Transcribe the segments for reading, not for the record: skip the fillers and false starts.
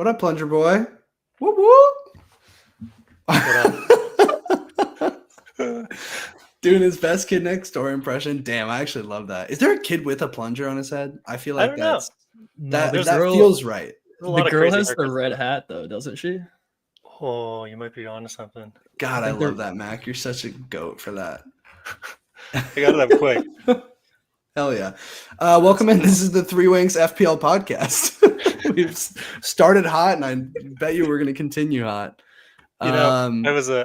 What up, Plunger Boy? Whoop whoop. What up? Doing his best kid next door impression. Damn, I actually love that. Is there a kid with a plunger on his head? I feel like know. that feels right. The girl has the red hat though, doesn't she? Oh, you might be onto something. God, I love that, Mac. You're such a goat for that. I got it up quick. Hell yeah. Welcome in. This is the Three Wanks FPL podcast. We've started hot, and I bet you we're going to continue hot. You know,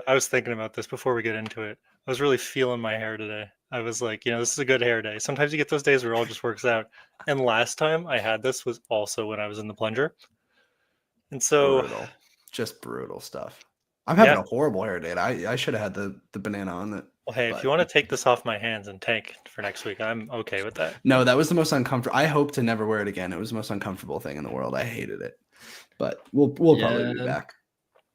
I was thinking about this before we get into it. I was really feeling my hair today. I was like, this is a good hair day. Sometimes you get those days where it all just works out. And last time I had this was also when I was in the plunger. And so brutal. Just brutal stuff. I'm having a horrible hair day. I should have had the banana on it. Well, hey, if you want to take this off my hands and tank for next week, I'm okay with that. No, that was the most uncomfortable. I hope to never wear it again. It was the most uncomfortable thing in the world. I hated it. But we'll probably be back.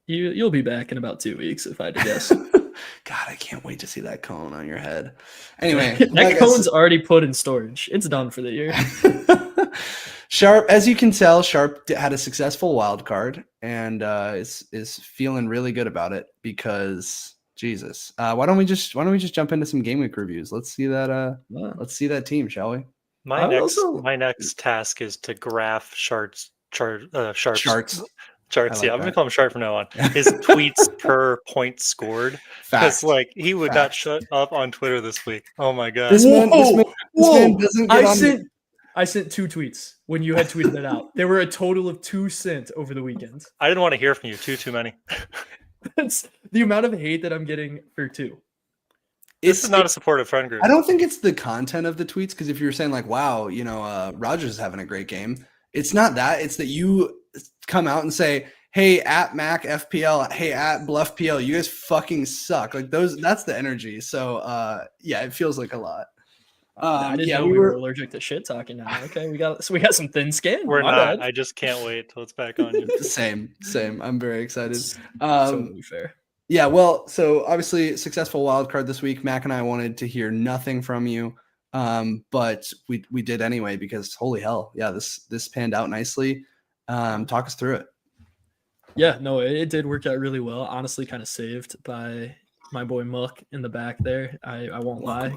You'll be back in about 2 weeks, if I had to guess. God, I can't wait to see that cone on your head. Anyway, that cone's already put in storage. It's done for the year. Sharpe, as you can tell, Sharpe had a successful wild card and is feeling really good about it because Jesus. Why don't we just jump into some game week reviews? Let's see that. Let's see that team, shall we? My next task is to graph Sharpe's charts. Yeah, I'm gonna call him Sharpe from now on. His tweets per point scored, because he would not shut up on Twitter this week. Oh my god! This man doesn't get I sent 2 tweets when you had tweeted it out. There were a total of 2 sent over the weekend. I didn't want to hear from you. Too many. That's the amount of hate that I'm getting for 2. This is not a supportive friend group. I don't think it's the content of the tweets, because if you're saying like, "Wow, Rogers is having a great game," it's not that. It's that you come out and say, "Hey, at Mack FPL, hey, at Bluff PL, you guys fucking suck." Like that's the energy. So it feels like a lot. I didn't know we were allergic to shit talking now. Okay, we got some thin skin. We're not. Bad. I just can't wait till it's back on you. Same. I'm very excited. Totally fair. Yeah, well, so obviously successful wild card this week. Mac and I wanted to hear nothing from you. But we did anyway, because holy hell, yeah, this panned out nicely. Talk us through it. Yeah, no, it did work out really well. Honestly, kind of saved by my boy Muck in the back there. I won't lie.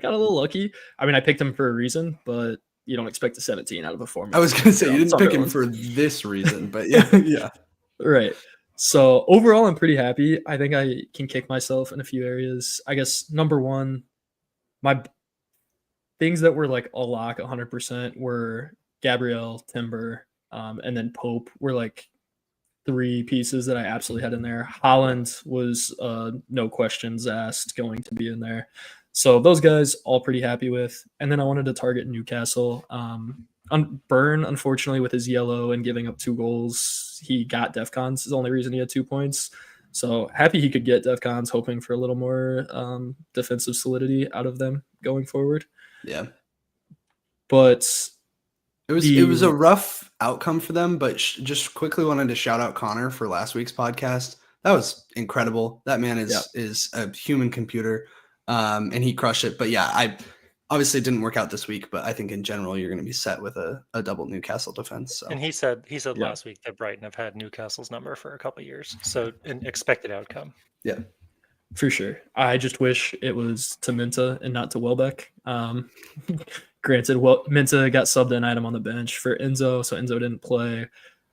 Got a little lucky. I mean, I picked him for a reason, but you don't expect a 17 out of a 4. I was going to say, you didn't pick him for this reason, but yeah. Right. So overall, I'm pretty happy. I think I can kick myself in a few areas. I guess number one, my things that were like a lock 100% were Gabriel, Timber, and then Pope were like 3 pieces that I absolutely had in there. Holland was no questions asked going to be in there. So those guys all pretty happy with. And then I wanted to target Newcastle. Burn, unfortunately, with his yellow and giving up 2 goals, he got DEFCONs. Is the only reason he had 2 points. So happy he could get DEFCONs, hoping for a little more defensive solidity out of them going forward. Yeah. But it was a rough outcome for them, but just quickly wanted to shout out Connor for last week's podcast. That was incredible. That man is a human computer, and he crushed it. But yeah, I obviously didn't work out this week, but I think in general you're going to be set with a double Newcastle defense. So. And he said last week that Brighton have had Newcastle's number for a couple of years, so an expected outcome. Yeah. For sure. I just wish it was to Minta and not to Welbeck. Granted, Minta got subbed an item on the bench for Enzo, so Enzo didn't play.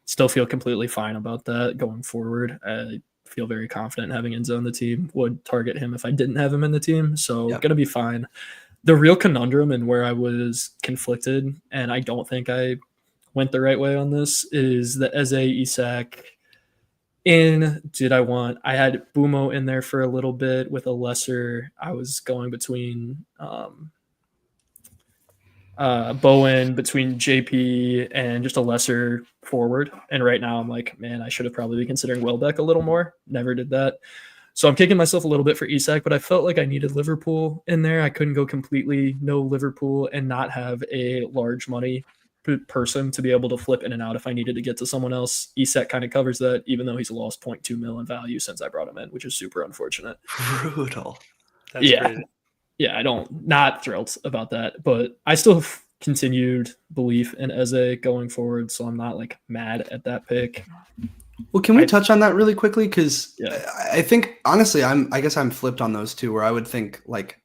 Still feel completely fine about that going forward. I feel very confident having Enzo in the team. Would target him if I didn't have him in the team, so going to be fine. The real conundrum and where I was conflicted, and I don't think I went the right way on this, is the Eze Isak. I had Bumo in there for a little bit with a lesser. I was going between Bowen, between JP and just a lesser forward. And right now I'm like, man, I should have probably been considering Welbeck a little more. Never did that. So I'm kicking myself a little bit for Isak, but I felt like I needed Liverpool in there. I couldn't go completely no Liverpool and not have a large money person to be able to flip in and out if I needed to get to someone else. Isak kind of covers that, even though he's lost 0.2 mil in value since I brought him in, which is super unfortunate. Brutal. That's crazy. Yeah, not thrilled about that, but I still continued belief in Eze going forward, so I'm not like mad at that pick. Well, can we touch on that really quickly? Because Yeah. I think honestly, I guess I'm flipped on those two, where I would think like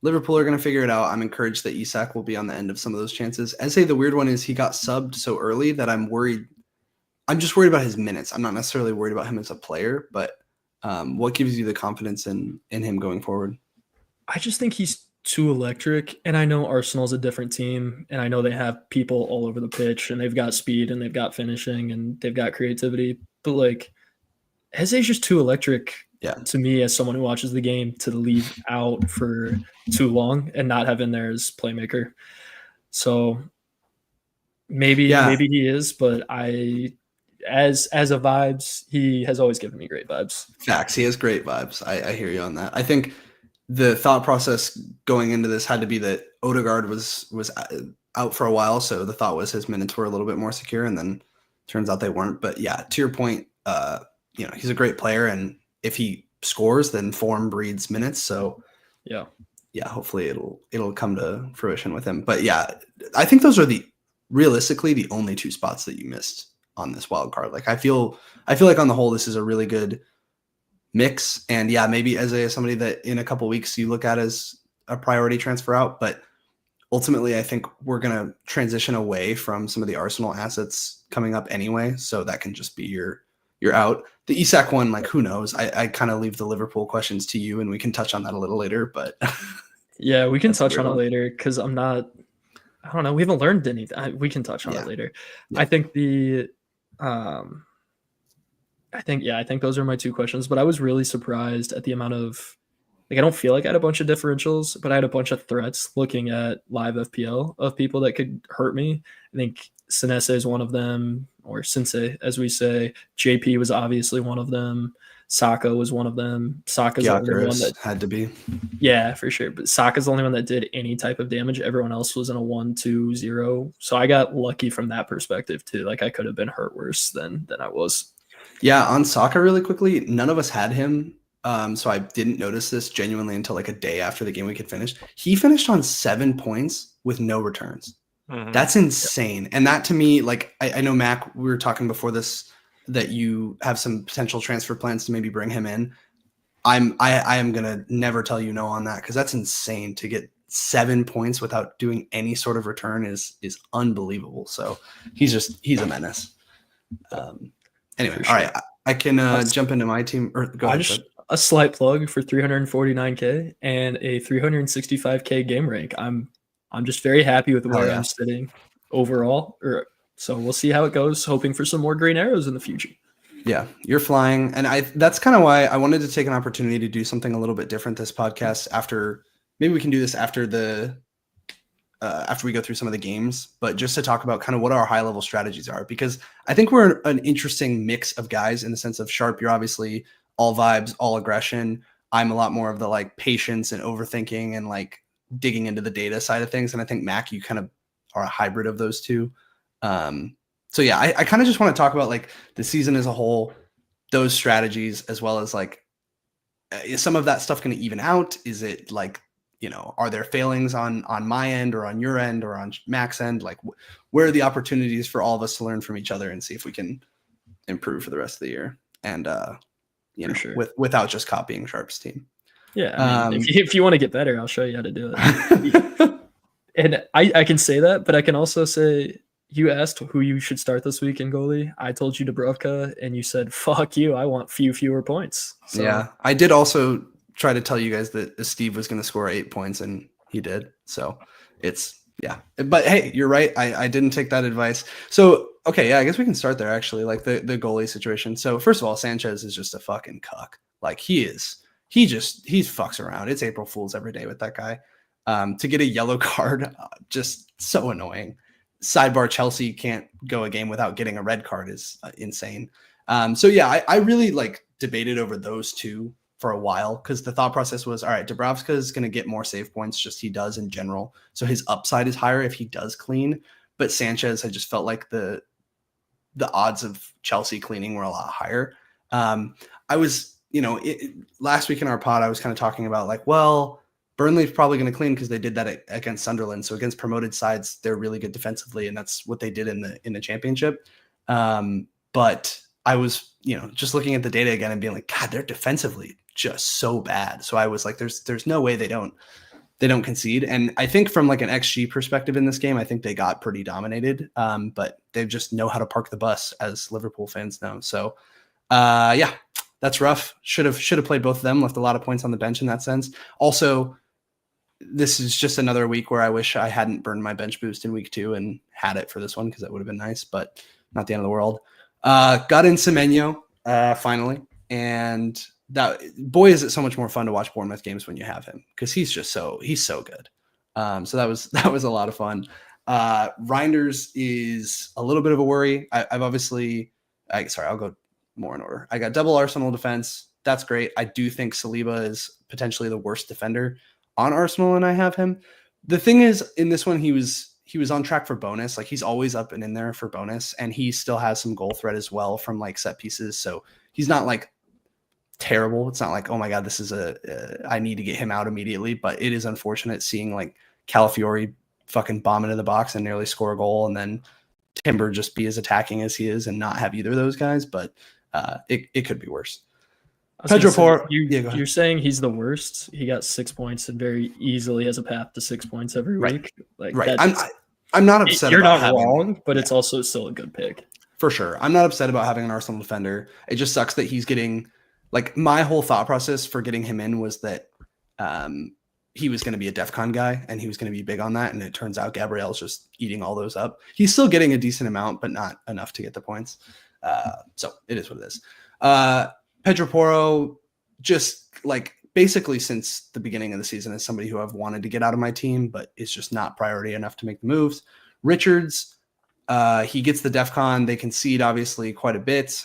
Liverpool are going to figure it out. I'm encouraged that Isak will be on the end of some of those chances. Eze, the weird one is he got subbed so early that I'm worried. I'm just worried about his minutes. I'm not necessarily worried about him as a player, but what gives you the confidence in him going forward? I just think he's too electric, and I know Arsenal's a different team, and I know they have people all over the pitch, and they've got speed, and they've got finishing, and they've got creativity, but like Eze's just too electric to me as someone who watches the game to leave out for too long and not have in there as playmaker. So maybe he is, but as a vibes, he has always given me great vibes. Facts. He has great vibes. I hear you on that. I think the thought process going into this had to be that Odegaard was out for a while, so the thought was his minutes were a little bit more secure, and then turns out they weren't. But yeah, to your point, he's a great player, and if he scores, then form breeds minutes. So yeah, hopefully it'll come to fruition with him. But yeah, I think those are realistically the only two spots that you missed on this wild card. Like I feel like on the whole, this is a really good mix. And yeah, maybe Eze is somebody that in a couple of weeks you look at as a priority transfer out, but ultimately I think we're going to transition away from some of the Arsenal assets coming up anyway. So that can just be your out. The Isak one, like who knows? I kind of leave the Liverpool questions to you and we can touch on that a little later, but yeah, we can touch on it later. Cause I don't know. We haven't learned anything. We can touch on it later. Yeah. I think I think those are my two questions, but I was really surprised at the amount of, like, I don't feel like I had a bunch of differentials, but I had a bunch of threats looking at live FPL of people that could hurt me. I think Senese is one of them, or Sensei, as we say. JP was obviously one of them. Saka was one of them. Saka's the only one that had to be. Yeah, for sure. But Saka's the only one that did any type of damage. Everyone else was in a 1-2-0. So I got lucky from that perspective too. Like I could have been hurt worse than I was. Yeah, on Saka really quickly, none of us had him. So I didn't notice this genuinely until like a day after the game week had finished. He finished on 7 points with no returns. Mm-hmm. That's insane. And that to me, like I know Mack, we were talking before this that you have some potential transfer plans to maybe bring him in. I am gonna never tell you no on that because that's insane. To get 7 points without doing any sort of return is unbelievable. So he's a menace. Anyway, all right, I can jump into my team. Or go ahead. A slight plug for 349K and a 365K game rank. I'm just very happy with where I'm sitting overall. So we'll see how it goes. Hoping for some more green arrows in the future. Yeah, you're flying, and that's kind of why I wanted to take an opportunity to do something a little bit different this podcast. Maybe we can do this after we go through some of the games, but just to talk about kind of what our high level strategies are, because I think we're an interesting mix of guys in the sense of Sharpe. You're obviously all vibes, all aggression. I'm a lot more of the like patience and overthinking and like digging into the data side of things. And I think Mack, you kind of are a hybrid of those two. So yeah, I kind of just want to talk about like the season as a whole, those strategies, as well as like, is some of that stuff going to even out? Is it like, are there failings on my end or on your end or on Mack's end? Like where are the opportunities for all of us to learn from each other and see if we can improve for the rest of the year? And, sure. without just copying Sharpe's team. Yeah. I mean, if you want to get better, I'll show you how to do it. And I can say that, but I can also say, you asked who you should start this week in goalie. I told you Dubravka, and you said, fuck you, I want fewer points. So, yeah, I did also try to tell you guys that Steve was going to score 8 points, and he did. So yeah. But hey, you're right. I didn't take that advice. So, okay, yeah, I guess we can start there, actually, like the goalie situation. So, first of all, Sanchez is just a fucking cuck. Like, he fucks around. It's April Fool's every day with that guy. To get a yellow card, just so annoying. Sidebar, Chelsea can't go a game without getting a red card is insane. So yeah, I really like debated over those two for a while because the thought process was, all right, Dubravka is going to get more save points, just he does in general. So his upside is higher if he does clean. But Sanchez, I just felt like the odds of Chelsea cleaning were a lot higher. I was, last week in our pod, I was kind of talking about like, well, Burnley's probably going to clean because they did that against Sunderland. So against promoted sides, they're really good defensively, and that's what they did in the championship. But I was, just looking at the data again and being like, God, they're defensively just so bad. So I was like, there's no way they don't concede. And I think from like an XG perspective in this game, I think they got pretty dominated. But they just know how to park the bus, as Liverpool fans know. So yeah, that's rough. Should have played both of them, left a lot of points on the bench in that sense. Also, this is just another week where I wish I hadn't burned my bench boost in week 2 and had it for this one, because that would have been nice, but not the end of the world. Got in Semenyo finally, and that, boy, is it so much more fun to watch Bournemouth games when you have him, because he's so good. So that was a lot of fun. Reinders is a little bit of a worry. I'll go more in order. I got double Arsenal defense. That's great. I do think Saliba is potentially the worst defender on Arsenal, and I have him. The thing is, in this one, he was on track for bonus. Like, he's always up and in there for bonus, and he still has some goal threat as well from like set pieces. So he's not like terrible. It's not like, oh my God, this is I need to get him out immediately. But it is unfortunate seeing like Calafiori fucking bomb into the box and nearly score a goal, and then Timber just be as attacking as he is and not have either of those guys. But it could be worse. Pedro Porro, you're saying he's the worst. He got 6 points and very easily has a path to 6 points every week. Like, right. I'm not upset. You're not wrong, but it's also still a good pick for sure. I'm not upset about having an Arsenal defender. It just sucks that he's getting, like, my whole thought process for getting him in was that he was going to be a DEFCON guy and he was going to be big on that. And it turns out Gabriel's just eating all those up. He's still getting a decent amount, but not enough to get the points. So it is what it is. Pedro Porro, just like basically since the beginning of the season, is somebody who I've wanted to get out of my team, but it's just not priority enough to make the moves. Richards, he gets the DEFCON. They concede obviously quite a bit.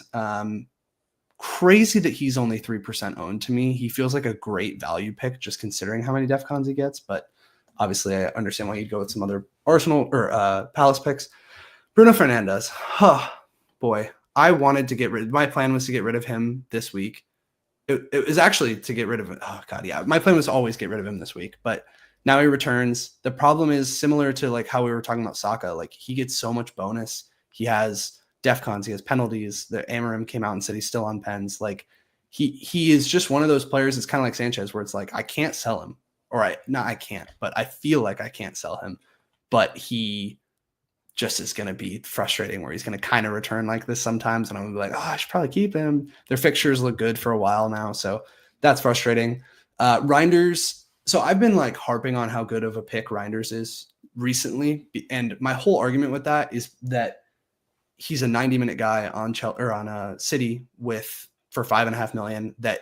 Crazy that he's only 3% owned to me. He feels like a great value pick just considering how many DEFCONs he gets, but obviously I understand why you'd go with some other Arsenal or Palace picks. Bruno Fernandes. Boy. I wanted to get rid. My plan was to get rid of him this week. It was actually to get rid of him. Oh God, yeah. My plan was to always get rid of him this week, but now he returns. The problem is similar to like how we were talking about Saka. Like, he gets so much bonus. He has DEFCONs. He has penalties. The Amorim came out and said he's still on pens. Like, he is just one of those players. It's kind of like Sanchez, where it's like, I can't sell him, I can't, but I feel like I can't sell him, but he just is going to be frustrating, where he's going to kind of return like this sometimes. And I'm going to be like, I should probably keep him. Their fixtures look good for a while now. So that's frustrating. Reinders. So I've been like harping on how good of a pick Reinders is recently. And my whole argument with that is that he's a 90-minute guy on City for $5.5 million, that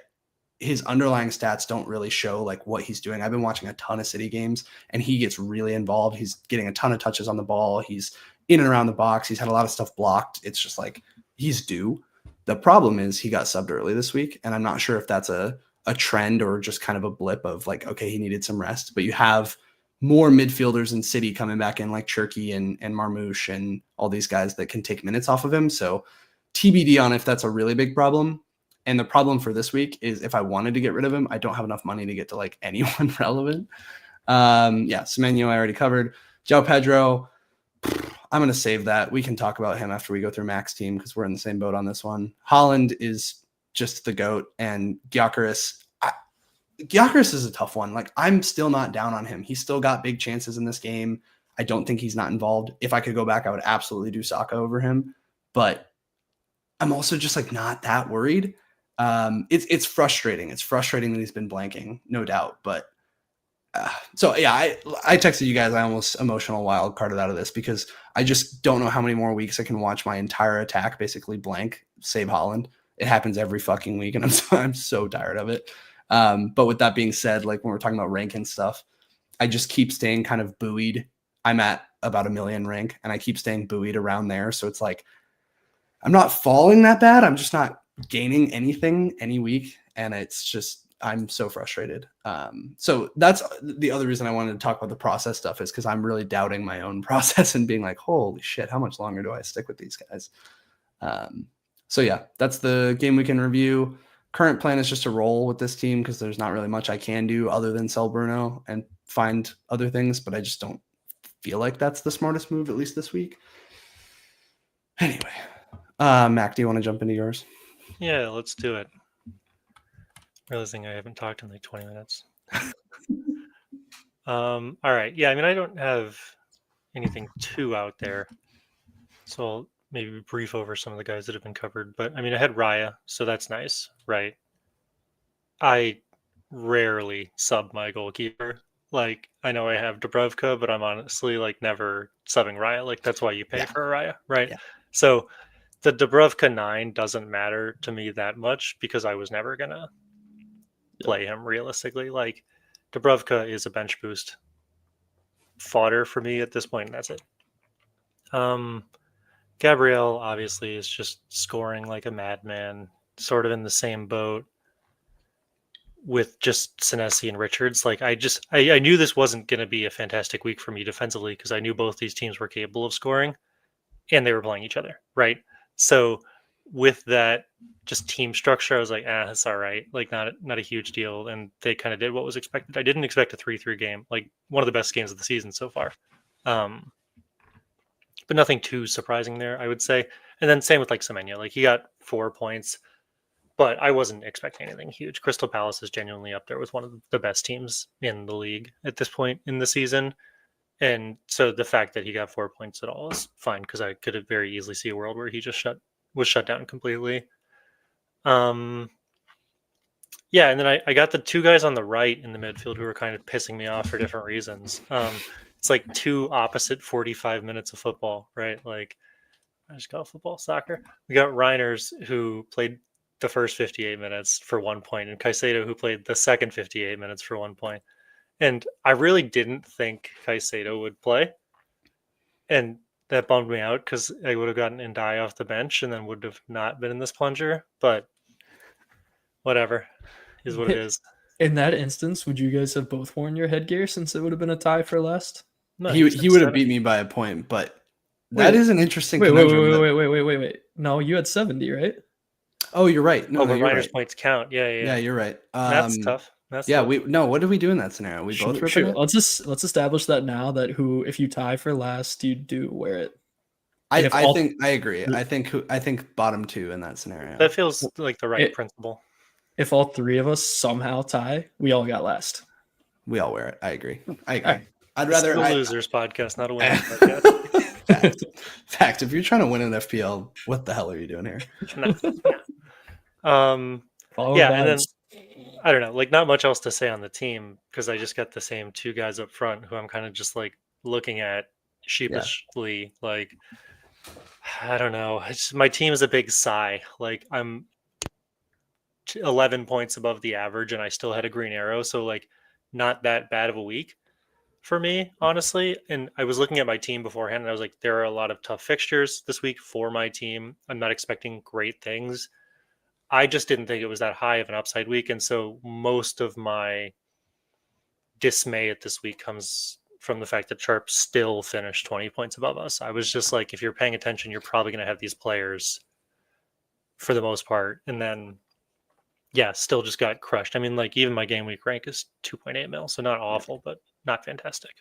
his underlying stats don't really show like what he's doing. I've been watching a ton of City games and he gets really involved. He's getting a ton of touches on the ball. He's in and around the box. He's had a lot of stuff blocked. It's just like, he's due. The problem is he got subbed early this week, and I'm not sure if that's a trend or just kind of a blip of like, okay, he needed some rest. But you have more midfielders in City coming back in, like Cherki and Marmoush and all these guys that can take minutes off of him. So TBD on if that's a really big problem. And the problem for this week is if I wanted to get rid of him, I don't have enough money to get to like anyone relevant. Semenyo I already covered. João Pedro, I'm going to save that. We can talk about him after we go through Mack's team because we're in the same boat on this one. Haaland is just the GOAT, and Gyökeres is a tough one. Like, I'm still not down on him. He's still got big chances in this game. I don't think he's not involved. If I could go back, I would absolutely do Saka over him, but I'm also just like not that worried. It's frustrating. It's frustrating that he's been blanking, no doubt. But so yeah, I texted you guys. I almost emotional wild carded out of this because I just don't know how many more weeks I can watch my entire attack basically blank, save Haaland. It happens every fucking week, and I'm so tired of it. But with that being said, like when we're talking about rank and stuff, I just keep staying kind of buoyed. I'm at about 1 million rank, and I keep staying buoyed around there. So it's like I'm not falling that bad. I'm just not gaining anything any week, and it's just I'm so frustrated. So that's the other reason I wanted to talk about the process stuff, is because I'm really doubting my own process and being like, holy shit, how much longer do I stick with these guys? So yeah, that's the game week in review. current plan is just to roll with this team because there's not really much I can do other than sell Bruno and find other things, but I just don't feel like that's the smartest move, at least this week. Anyway, Mac, do you want to jump into yours? Yeah, let's do it. Realizing I haven't talked in like 20 minutes. All right. Yeah, I mean, I don't have anything too out there, so I'll maybe brief over some of the guys that have been covered. But I mean, I had Raya, so that's nice, right? I rarely sub my goalkeeper. Like, I know I have Dubravka, but I'm honestly like never subbing Raya. Like, that's why you pay for a Raya, right? Yeah. So the Dubravka 9 doesn't matter to me that much because I was never gonna play him realistically. Like, Dubravka is a bench boost fodder for me at this point, and that's it. Gabriel obviously is just scoring like a madman, sort of in the same boat with just Senesi and Richards. Like, I knew this wasn't going to be a fantastic week for me defensively because I knew both these teams were capable of scoring and they were playing each other, right? So with that just team structure, I was like, that's all right. Like, not a huge deal. And they kind of did what was expected. I didn't expect a 3-3 game, like one of the best games of the season so far. But nothing too surprising there, I would say. And then same with like Semenya. Like, he got 4 points, but I wasn't expecting anything huge. Crystal Palace is genuinely up there with one of the best teams in the league at this point in the season. And so the fact that he got 4 points at all is fine because I could have very easily see a world where he just was shut down completely. Yeah, and then I got the 2 guys on the right in the midfield who were kind of pissing me off for different reasons. It's like 2 opposite 45 minutes of football, right? Like, I just call football soccer. We got Reiners, who played the first 58 minutes for 1 point, and Caicedo, who played the second 58 minutes for 1 point. And I really didn't think Caicedo would play. And that bummed me out because I would have gotten Ndai off the bench and then would have not been in this plunger. But whatever is what it is. In that instance, would you guys have both worn your headgear since it would have been a tie for last? No, he would have beat me by a point, but that is an interesting conundrum. Wait. No, you had 70, right? Oh, you're right. No, the you're Reiners right. points count. Yeah, you're right. That's tough. That's tough. What did we do in that scenario? We both ripping it? Let's establish that now that if you tie for last, you do wear it. I agree. I think bottom 2 in that scenario. That feels like the right principle. If all 3 of us somehow tie, we all got last. We all wear it. I agree. Right. I'd rather a losers podcast, not a winners podcast. Fact. If you're trying to win an FPL, what the hell are you doing here? And then I don't know, like, not much else to say on the team because I just got the same 2 guys up front who I'm kind of just like looking at sheepishly. Yeah. Like, I don't know. My team is a big sigh. Like, I'm 11 points above the average and I still had a green arrow. So, like, not that bad of a week for me, honestly. And I was looking at my team beforehand and I was like, there are a lot of tough fixtures this week for my team. I'm not expecting great things. I just didn't think it was that high of an upside week. And so most of my dismay at this week comes from the fact that Sharpe still finished 20 points above us. I was just like, if you're paying attention, you're probably going to have these players for the most part. And then, yeah, still just got crushed. I mean, like, even my game week rank is 2.8 mil. So not awful, but not fantastic.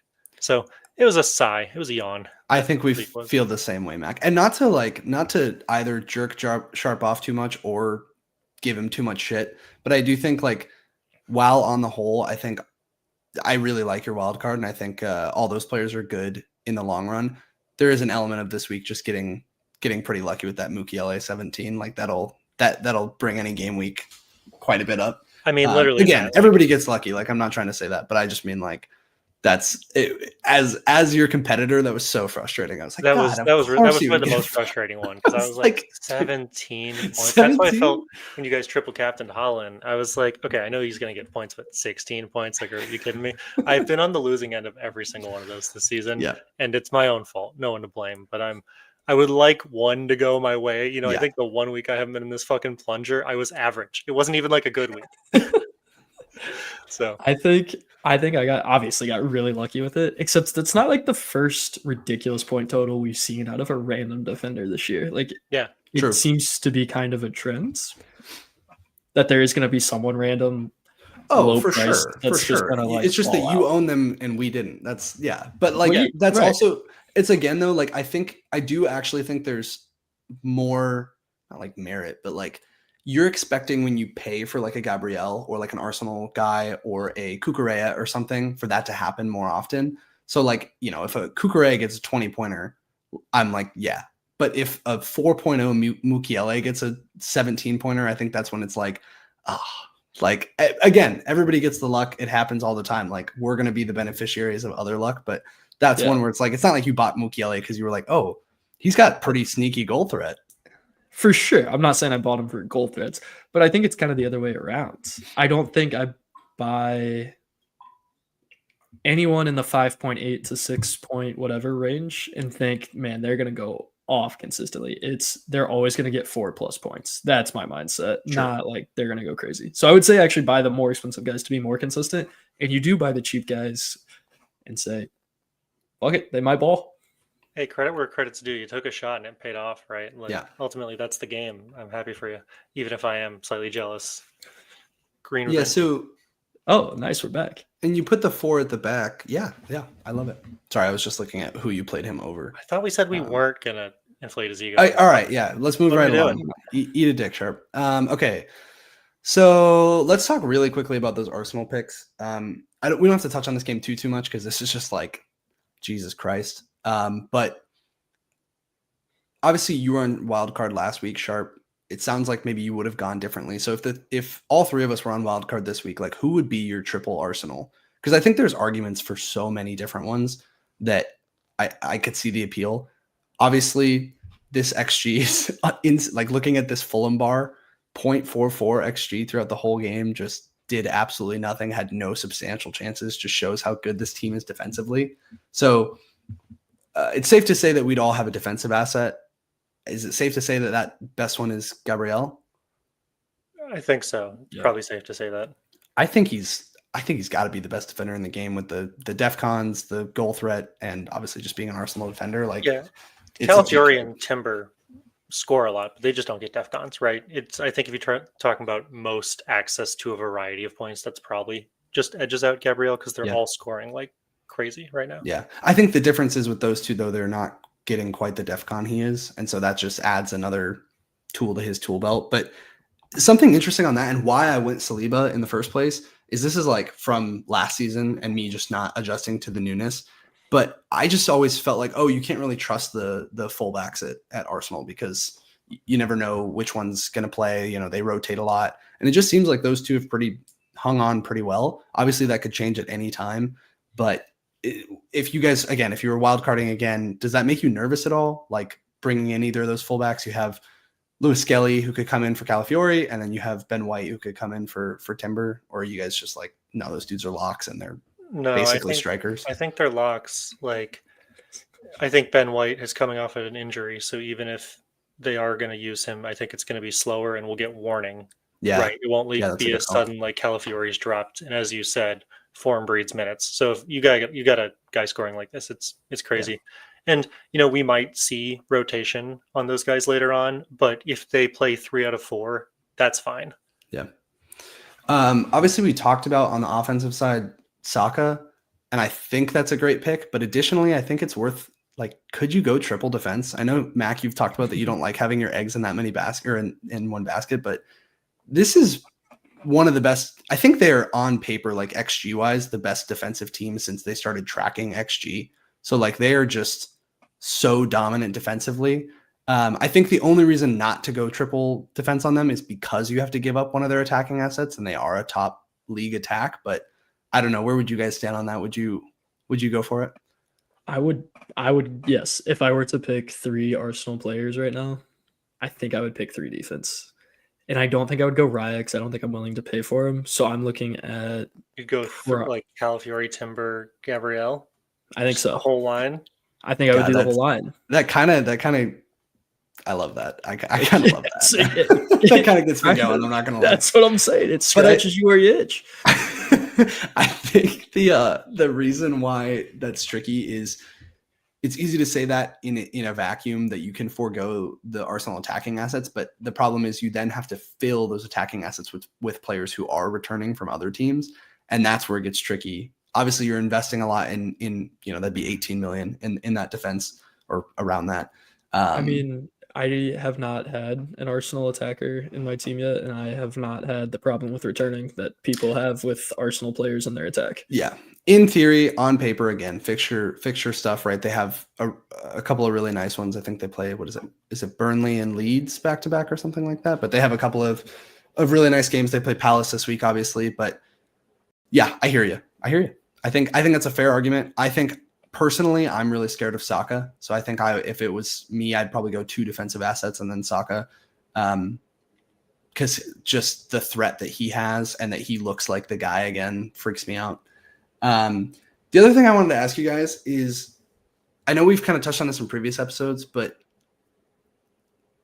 So it was a sigh. It was a yawn. I think we feel the same way, Mac. And not to either jerk Sharpe off too much or give him too much shit. But I do think, like, while on the whole, I think I really like your wild card, and I think all those players are good in the long run. There is an element of this week just getting pretty lucky with that Mukiele 17. Like, that'll bring any game week quite a bit up. I mean, literally, again, everybody gets lucky. Like, I'm not trying to say that, but I just mean, like, that's it, as your competitor. That was so frustrating. I was like, that was probably the most frustrating one because I was like 17 points. 17? That's why I felt when you guys triple captained Holland. I was like, okay, I know he's going to get points, but 16 points. Like, are you kidding me? I've been on the losing end of every single one of those this season, and it's my own fault. No one to blame. But I would like one to go my way. You know, I think the 1 week I haven't been in this fucking plunger, I was average. It wasn't even like a good week. So I think I obviously got really lucky with it, except it's not like the first ridiculous point total we've seen out of a random defender this year. Like, yeah, it seems to be kind of a trend. that there is going to be someone random. Oh, for sure. For sure. Gonna, like, it's just that you own them and we didn't. That's But like, that's right. Also, it's again though, like I do actually think there's more, not like merit, but like you're expecting when you pay for like a Gabriel or like an Arsenal guy or a Cucurella or something for that to happen more often. So like, if a Cucurella gets a 20-pointer, I'm like, yeah. But if a 4.0 Mukiele gets a 17-pointer, I think that's when it's like, like, again, everybody gets the luck. It happens all the time. Like, we're going to be the beneficiaries of other luck, but that's one where it's like, it's not like you bought Mukiele because you were like, oh, he's got pretty sneaky goal threat. For sure. I'm not saying I bought him for goal threats, but I think it's kind of the other way around. I don't think I buy anyone in the 5.8 to 6 point whatever range and think, man, they're going to go off consistently. They're always going to get 4+ points. That's my mindset. Sure. Not like they're going to go crazy. So I would say actually buy the more expensive guys to be more consistent. And you do buy the cheap guys and say, fuck it, they might ball. Hey, credit where credit's due. You took a shot and it paid off, right? Like, ultimately, that's the game. I'm happy for you, even if I am slightly jealous. Green. Yeah. So. Oh, nice. We're back. And you put the 4 at the back. Yeah. I love it. Sorry, I was just looking at who you played him over. I thought we said we weren't gonna inflate his ego. All right. Yeah. Let's move right along. Eat a dick, Sharpe. Okay. So let's talk really quickly about those Arsenal picks. We don't have to touch on this game too much because this is just like Jesus Christ. But obviously you were on Wildcard last week, Sharpe. It sounds like maybe you would have gone differently. So if all three of us were on Wildcard this week, like who would be your triple Arsenal? Because I think there's arguments for so many different ones that I could see the appeal. Obviously, this XG is like looking at this Fulham bar, 0.44 XG throughout the whole game, just did absolutely nothing, had no substantial chances, just shows how good this team is defensively. So it's safe to say that we'd all have a defensive asset. Is it safe to say that that best one is Gabriel? I think so. Yeah. Probably safe to say that. I think he's got to be the best defender in the game with the DEFCONs, the goal threat, and obviously just being an Arsenal defender. Like, Calafiori and Timber score a lot, but they just don't get DEFCONs, right? I think if you're talking about most access to a variety of points, that's probably just edges out Gabriel because they're all scoring like crazy right now. Yeah, I think the difference is with those two, though, they're not getting quite the DEFCON he is, and so that just adds another tool to his tool belt. But something interesting on that, and why I went Saliba in the first place, is this is like from last season and me just not adjusting to the newness. But I just always felt like, oh, you can't really trust the fullbacks at Arsenal because you never know which one's going to play. They rotate a lot, and it just seems like those two have hung on pretty well. Obviously, that could change at any time, but if you guys, again, if you were wildcarding again, does that make you nervous at all? Like bringing in either of those fullbacks? You have Lewis Skelly who could come in for Calafiori, and then you have Ben White who could come in for Timber. Or are you guys just like, no, those dudes are locks and they're basically strikers? I think they're locks. Like, I think Ben White is coming off of an injury, so even if they are going to use him, I think it's going to be slower and we'll get warning. Yeah, right. It won't be a sudden like Calafiori's dropped, and as you said, form breeds minutes. So if you got a guy scoring like this, it's crazy. Yeah. And we might see rotation on those guys later on, but if they play 3 out of 4, that's fine. Yeah. Obviously we talked about on the offensive side Saka, and I think that's a great pick, but additionally I think it's worth, like, could you go triple defense? I know, Mac, you've talked about that you don't like having your eggs in that many baskets or in one basket, but this is one of the best. I think they're on paper, like XG wise, the best defensive team since they started tracking XG. So like they are just so dominant defensively. I think the only reason not to go triple defense on them is because you have to give up one of their attacking assets, and they are a top league attack. But I don't know. Where would you guys stand on that? Would you go for it? I would. Yes. If I were to pick 3 Arsenal players right now, I think I would pick 3 defense. And I don't think I would go Raya because I don't think I'm willing to pay for him. So I'm looking at... You go through like Calafiori, Timber, Gabriel? I think so. The whole line? I think I would do the whole line. That kind of... I love that. I kind of love that. That kind of gets me going. I'm not going to lie. That's what I'm saying. It scratches you where you itch. I think the reason why that's tricky is it's easy to say that in a vacuum that you can forego the Arsenal attacking assets, but the problem is you then have to fill those attacking assets with players who are returning from other teams, and that's where it gets tricky. Obviously, you're investing a lot in that'd be 18 million in that defense or around that. I mean, I have not had an Arsenal attacker in my team yet, and I have not had the problem with returning that people have with Arsenal players in their attack. Yeah. In theory, on paper, again, fixture stuff, right? They have a couple of really nice ones. I think they play, what is it? Is it Burnley and Leeds back to back or something like that? But they have a couple of really nice games. They play Palace this week, obviously. But yeah, I hear you. I think that's a fair argument. I think personally, I'm really scared of Saka. So I think if it was me, I'd probably go 2 defensive assets and then Saka. Because just the threat that he has and that he looks like the guy again freaks me out. The other thing I wanted to ask you guys is, I know we've kind of touched on this in previous episodes, but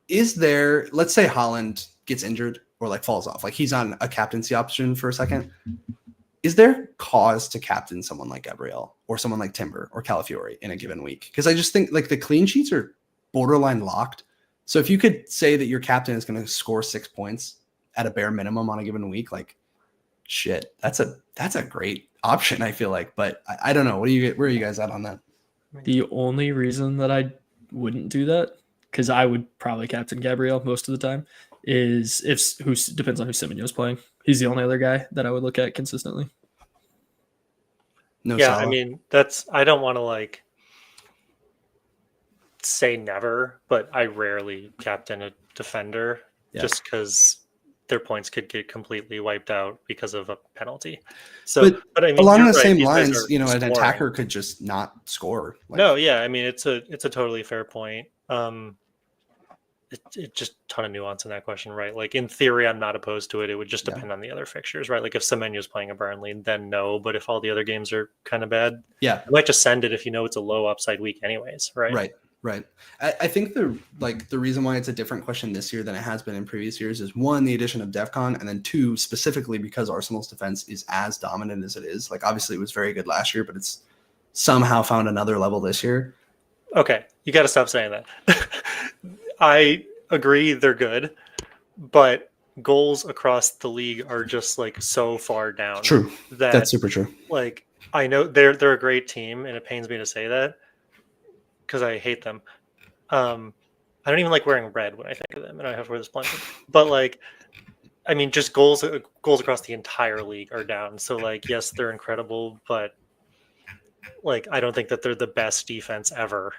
is there, let's say Haaland gets injured or like falls off, like he's on a captaincy option for a second. Is there cause to captain someone like Gabriel or someone like Timber or Calafiori in a given week? Because I just think like the clean sheets are borderline locked. So if you could say that your captain is going to score 6 points at a bare minimum on a given week, like shit, that's a great option, I feel like. But I don't know. Where are you guys at on that? The only reason that I wouldn't do that, because I would probably captain Gabriel most of the time, is depends on who Semenyo's playing. He's the only other guy that I would look at consistently. No, yeah, Salah. I mean, I don't want to like say never, but I rarely captain a defender just because their points could get completely wiped out because of a penalty. So, but I mean, along the same lines, an attacker could just not score. No, yeah, I mean, it's a totally fair point. It's just a ton of nuance in that question, right? Like in theory, I'm not opposed to it. It would just depend on the other fixtures, right? Like if Semenyo's playing a Burnley, then no. But if all the other games are kind of bad, you might just send it if you know it's a low upside week anyways, right? Right. I think the reason why it's a different question this year than it has been in previous years is 1, the addition of DEFCON, and then 2, specifically because Arsenal's defense is as dominant as it is. Like obviously it was very good last year, but it's somehow found another level this year. Okay, you got to stop saying that. I agree they're good, but goals across the league are just like so far down. True. That's super true. Like I know they're a great team, and it pains me to say that because I hate them. I don't even like wearing red when I think of them, and I have to wear this blanket. But like, I mean, just goals across the entire league are down. So like, yes, they're incredible, but like, I don't think that they're the best defense ever.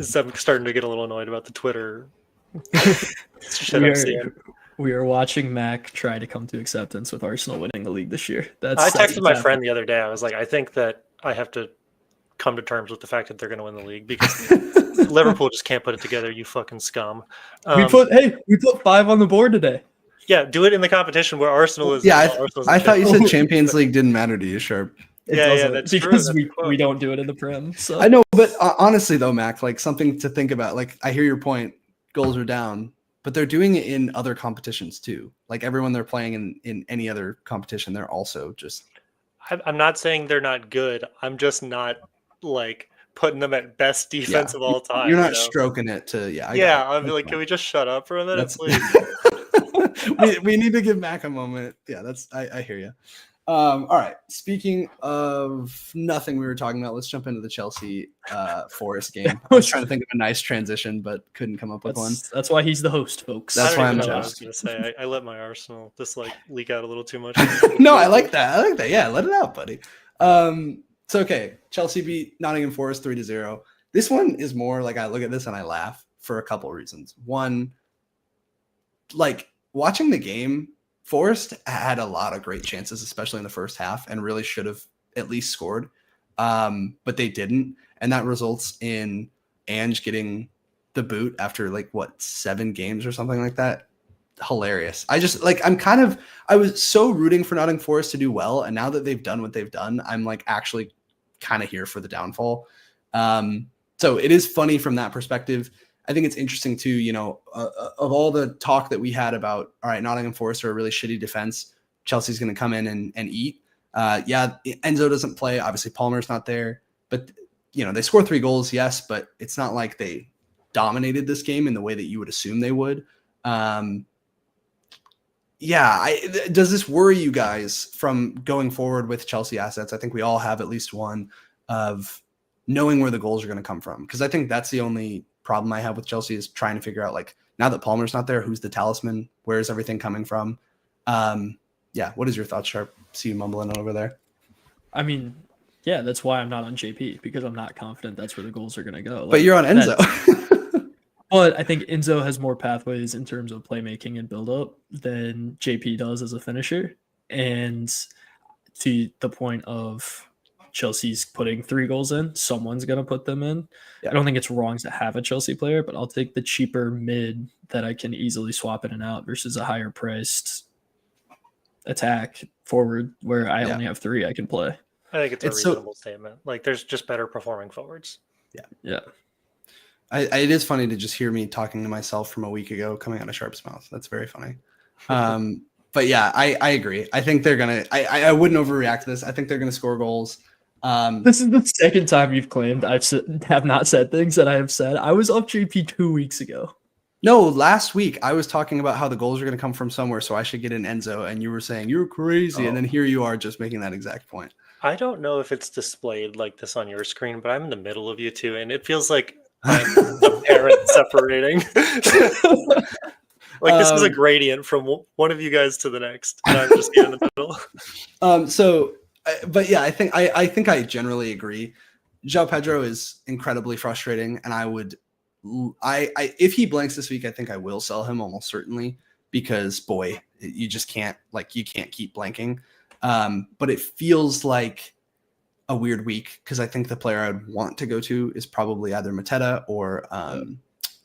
So I'm starting to get a little annoyed about the Twitter shit I'm seeing. We are watching Mack try to come to acceptance with Arsenal winning the league this year. I texted my friend the other day. I was like, I think that I have to come to terms with the fact that they're going to win the league because Liverpool just can't put it together. You fucking scum. We put 5 on the board today. Yeah, do it in the competition where Arsenal is. Yeah, I thought you said Champions League didn't matter to you, Sharpe. That's because true. we don't do it in the Prem. So I know, but honestly though, Mac, like something to think about. Like I hear your point. Goals are down, but they're doing it in other competitions too. Like everyone they're playing in any other competition, they're also just. I'm not saying they're not good. I'm just not like putting them at best defense of all time. You're not stroking it to I'll be like, can we just shut up for a minute, please? we need to give Mac a moment. Yeah, I hear you. All right. Speaking of nothing we were talking about, let's jump into the Chelsea Forest game. I was trying to think of a nice transition, but couldn't come up with one. That's why he's the host, folks. That's why I'm the host. I was going to say I let my Arsenal just like leak out a little too much. No, I like that. Yeah, let it out, buddy. It's okay. Chelsea beat Nottingham Forest 3-0. This one is more like I look at this and I laugh for a couple of reasons. One, like watching the game, Forest had a lot of great chances, especially in the first half, and really should have at least scored. But they didn't. And that results in Ange getting the boot after 7 games or something like that. Hilarious. I was so rooting for Nottingham Forest to do well. And now that they've done what they've done, I'm actually kind of here for the downfall. So it is funny from that perspective. I think it's interesting too, of all the talk that we had about, all right, Nottingham Forest are a really shitty defense. Chelsea's going to come in and eat. Enzo doesn't play. Obviously, Palmer's not there. But they score 3 goals, yes, but it's not like they dominated this game in the way that you would assume they would. Does this worry you guys from going forward with Chelsea assets? I think we all have at least one of knowing where the goals are going to come from. Because I think that's the only problem I have with Chelsea is trying to figure out, like, now that Palmer's not there, who's the talisman? Where is everything coming from? What is your thoughts, Sharpe? See you mumbling over there. I mean, yeah, that's why I'm not on JP, because I'm not confident that's where the goals are going to go. But you're on Enzo. But I think Enzo has more pathways in terms of playmaking and build-up than JP does as a finisher. And to the point of Chelsea's putting 3 goals in, someone's going to put them in. Yeah. I don't think it's wrong to have a Chelsea player, but I'll take the cheaper mid that I can easily swap in and out versus a higher-priced attack forward where I only have 3 I can play. I think it's a reasonable statement. Like, there's just better performing forwards. Yeah. It is funny to just hear me talking to myself from a week ago coming out of Sharpe's mouth. That's very funny. But yeah, I agree. I think they're going to – I wouldn't overreact to this. I think they're going to score goals. This is the second time you've claimed I have not said things that I have said. I was up JP 2 weeks ago. No, last week I was talking about how the goals are going to come from somewhere, so I should get an Enzo, and you were saying you're crazy, and then here you are just making that exact point. I don't know if it's displayed like this on your screen, but I'm in the middle of you two, and it feels like I'm a parent separating. Like this is a gradient from one of you guys to the next, and I'm just in the middle. But yeah, I think I generally agree. João Pedro is incredibly frustrating, and I would. If he blanks this week, I think I will sell him almost certainly because boy, you just can't keep blanking. But it feels like a weird week because I think the player I'd want to go to is probably either Mateta or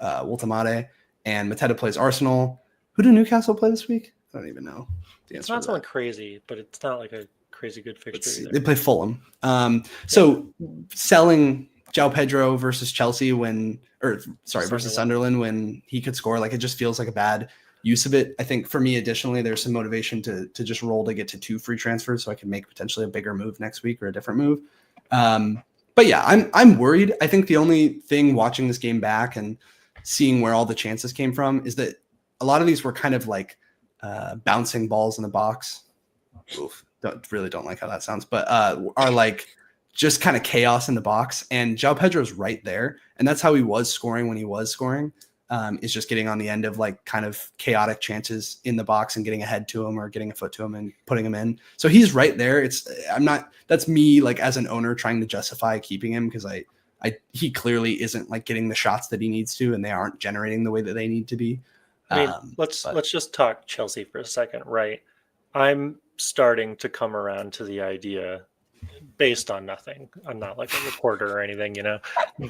Woltemade, and Mateta plays Arsenal. Who do Newcastle play this week? I don't even know the answer. It's not something crazy, but it's not like a crazy good fixture either. They play Fulham. So selling João Pedro versus Chelsea versus Sunderland when he could score, like it just feels like a bad use of it. I think for me, additionally, there's some motivation to just roll to get to 2 free transfers so I can make potentially a bigger move next week or a different move. But yeah, I'm worried. I think the only thing watching this game back and seeing where all the chances came from is that a lot of these were kind of like bouncing balls in the box. Oof, don't like how that sounds, but are like just kind of chaos in the box. And João Pedro's right there. And that's how he was scoring when he was scoring, is just getting on the end of like kind of chaotic chances in the box and getting a head to him or getting a foot to him and putting him in. So he's right there. That's me like as an owner trying to justify keeping him because he clearly isn't like getting the shots that he needs to, and they aren't generating the way that they need to be. I mean, let's just talk Chelsea for a second, right? I'm starting to come around to the idea, based on nothing, I'm not like a reporter or anything,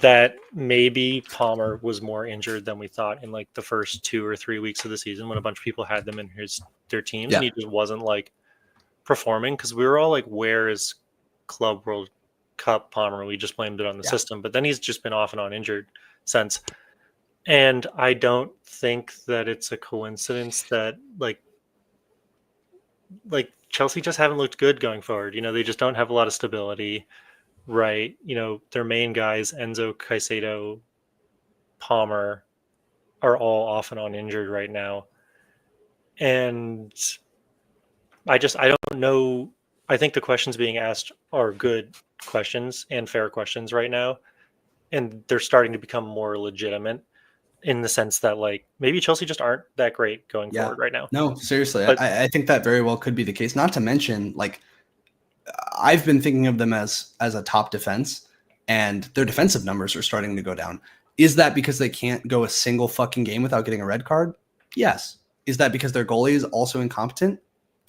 that maybe Palmer was more injured than we thought in like the first 2 or 3 weeks of the season when a bunch of people had them in their teams, and he just wasn't like performing because we were all like, where is Club World Cup Palmer? We just blamed it on the system, but then he's just been off and on injured since. And I don't think that it's a coincidence that like Chelsea just haven't looked good going forward. They just don't have a lot of stability, right? Their main guys, Enzo, Caicedo, Palmer, are all off and on injured right now. And I don't know. I think the questions being asked are good questions and fair questions right now. And they're starting to become more legitimate in the sense that like maybe Chelsea just aren't that great going forward right now. No, seriously. But I think that very well could be the case. Not to mention, like I've been thinking of them as a top defense, and their defensive numbers are starting to go down. Is that because they can't go a single fucking game without getting a red card? Yes. Is that because their goalie is also incompetent?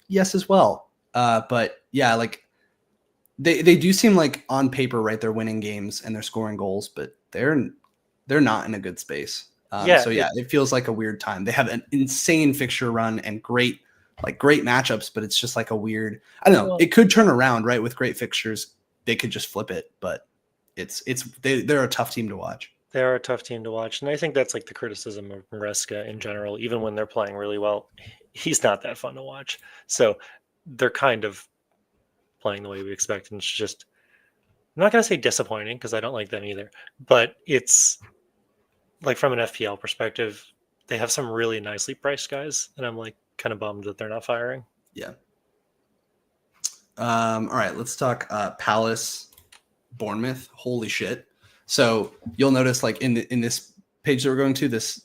Yes, as well. But yeah, like they do seem like on paper, right? They're winning games and they're scoring goals, but they're not in a good space. It feels like a weird time. They have an insane fixture run and great matchups, but it's just like a weird, I don't know. It could turn around, right? With great fixtures, they could just flip it, but they're a tough team to watch. They are a tough team to watch. And I think that's like the criticism of Maresca in general. Even when they're playing really well, he's not that fun to watch. So they're kind of playing the way we expect. And it's just, I'm not going to say disappointing because I don't like them either, but it's like from an FPL perspective, they have some really nicely priced guys, and I'm like kind of bummed that they're not firing. Yeah. All right, let's talk Palace, Bournemouth. Holy shit! So you'll notice, like in this page that we're going to, this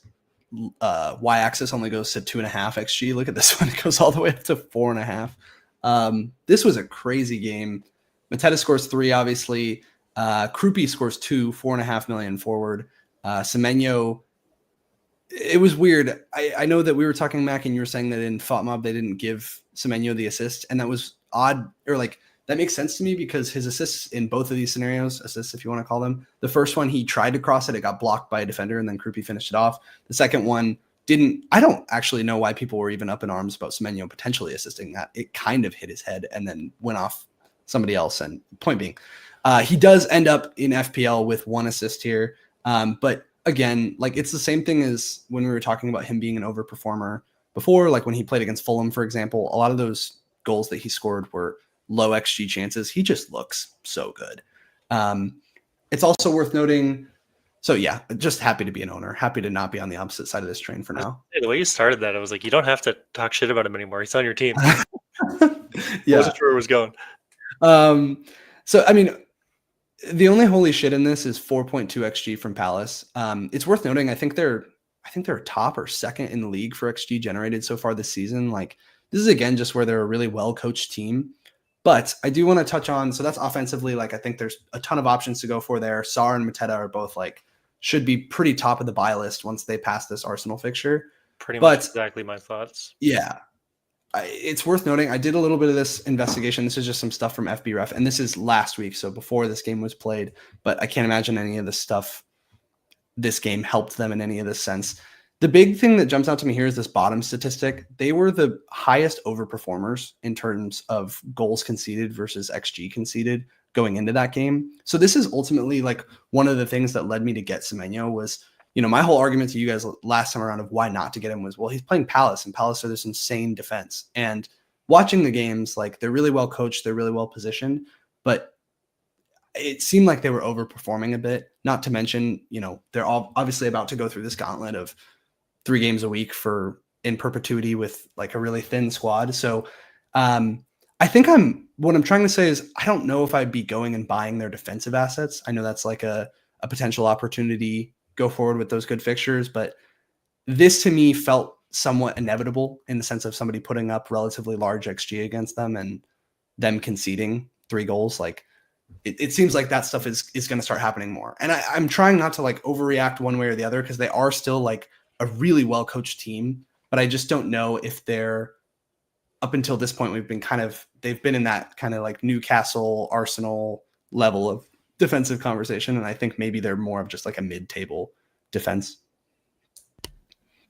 y-axis only goes to 2.5 xg. Look at this one; it goes all the way up to 4.5. This was a crazy game. Mateta scores 3, obviously. Krupi scores 2, 4.5 million forward. Semenyo. It was weird. I know that we were talking, Mack, and you were saying that in FOTMob they didn't give Semenyo the assist, and that was odd, or like that makes sense to me because his assists in both of these scenarios, assists if you want to call them, the first one he tried to cross it, it got blocked by a defender, and then Krupi finished it off. The second one didn't. I don't actually know why people were even up in arms about Semenyo potentially assisting that. It kind of hit his head and then went off somebody else. And point being, he does end up in FPL with 1 assist here, but again, like it's the same thing as when we were talking about him being an overperformer before, like when he played against Fulham, for example. A lot of those goals that he scored were low XG chances. He just looks so good. It's also worth noting. So yeah, just happy to be an owner. Happy to not be on the opposite side of this train for now. The way you started that, I was like, you don't have to talk shit about him anymore. He's on your team. Yeah, I wasn't sure where it was going. So I mean, the only holy shit in this is 4.2 xG from Palace. It's worth noting. I think they're top or second in the league for xG generated so far this season. Like this is again just where they're a really well coached team. But I do want to touch on. So that's offensively. Like I think there's a ton of options to go for there. Sarr and Mateta are both like should be pretty top of the buy list once they pass this Arsenal fixture. Pretty much exactly my thoughts. Yeah. It's worth noting, I did a little bit of this investigation. This is just some stuff from FBref, and this is last week, so before this game was played, but I can't imagine any of this stuff, this game helped them in any of this sense. The big thing that jumps out to me here is this bottom statistic. They were the highest overperformers in terms of goals conceded versus XG conceded going into that game. So this is ultimately like one of the things that led me to get Semenyo was, you know, my whole argument to you guys last time around of why not to get him was, well, he's playing Palace, and Palace are this insane defense. And watching the games, like they're really well coached, they're really well positioned, but it seemed like they were overperforming a bit. Not to mention, you know, they're all obviously about to go through this gauntlet of 3 games a week in perpetuity with like a really thin squad. So I think what I'm trying to say is I don't know if I'd be going and buying their defensive assets. I know that's like a potential opportunity go forward with those good fixtures, but this to me felt somewhat inevitable in the sense of somebody putting up relatively large XG against them and them conceding 3 goals. Like it seems like that stuff is going to start happening more. And I'm trying not to like overreact one way or the other because they are still like a really well-coached team, but I just don't know if they're up until this point, they've been in that kind of like Newcastle, Arsenal level of defensive conversation, and I think maybe they're more of just like a mid-table defense.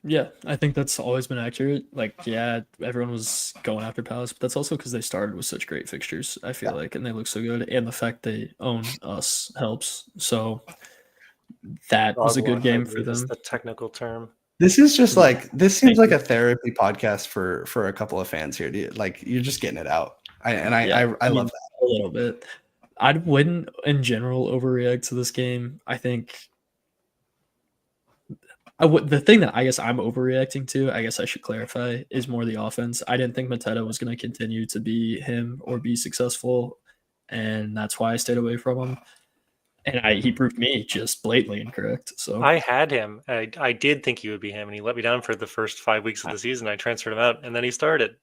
Yeah, I think that's always been accurate. Like, yeah, everyone was going after Palace, but that's also because they started with such great fixtures, I feel like, and they look so good, and the fact they own us helps. So that was a good game for them. That's the technical term. This is just like, this seems like a therapy podcast for a couple of fans here. Like you're just getting it out. I love that. A little bit. I wouldn't, in general, overreact to this game. I think the thing that I guess I'm overreacting to, I guess I should clarify, is more the offense. I didn't think Mateta was going to continue to be him or be successful, and that's why I stayed away from him. And he proved me just blatantly incorrect. So I had him. I did think he would be him, and he let me down for the first 5 weeks of the season. I transferred him out, and then he started.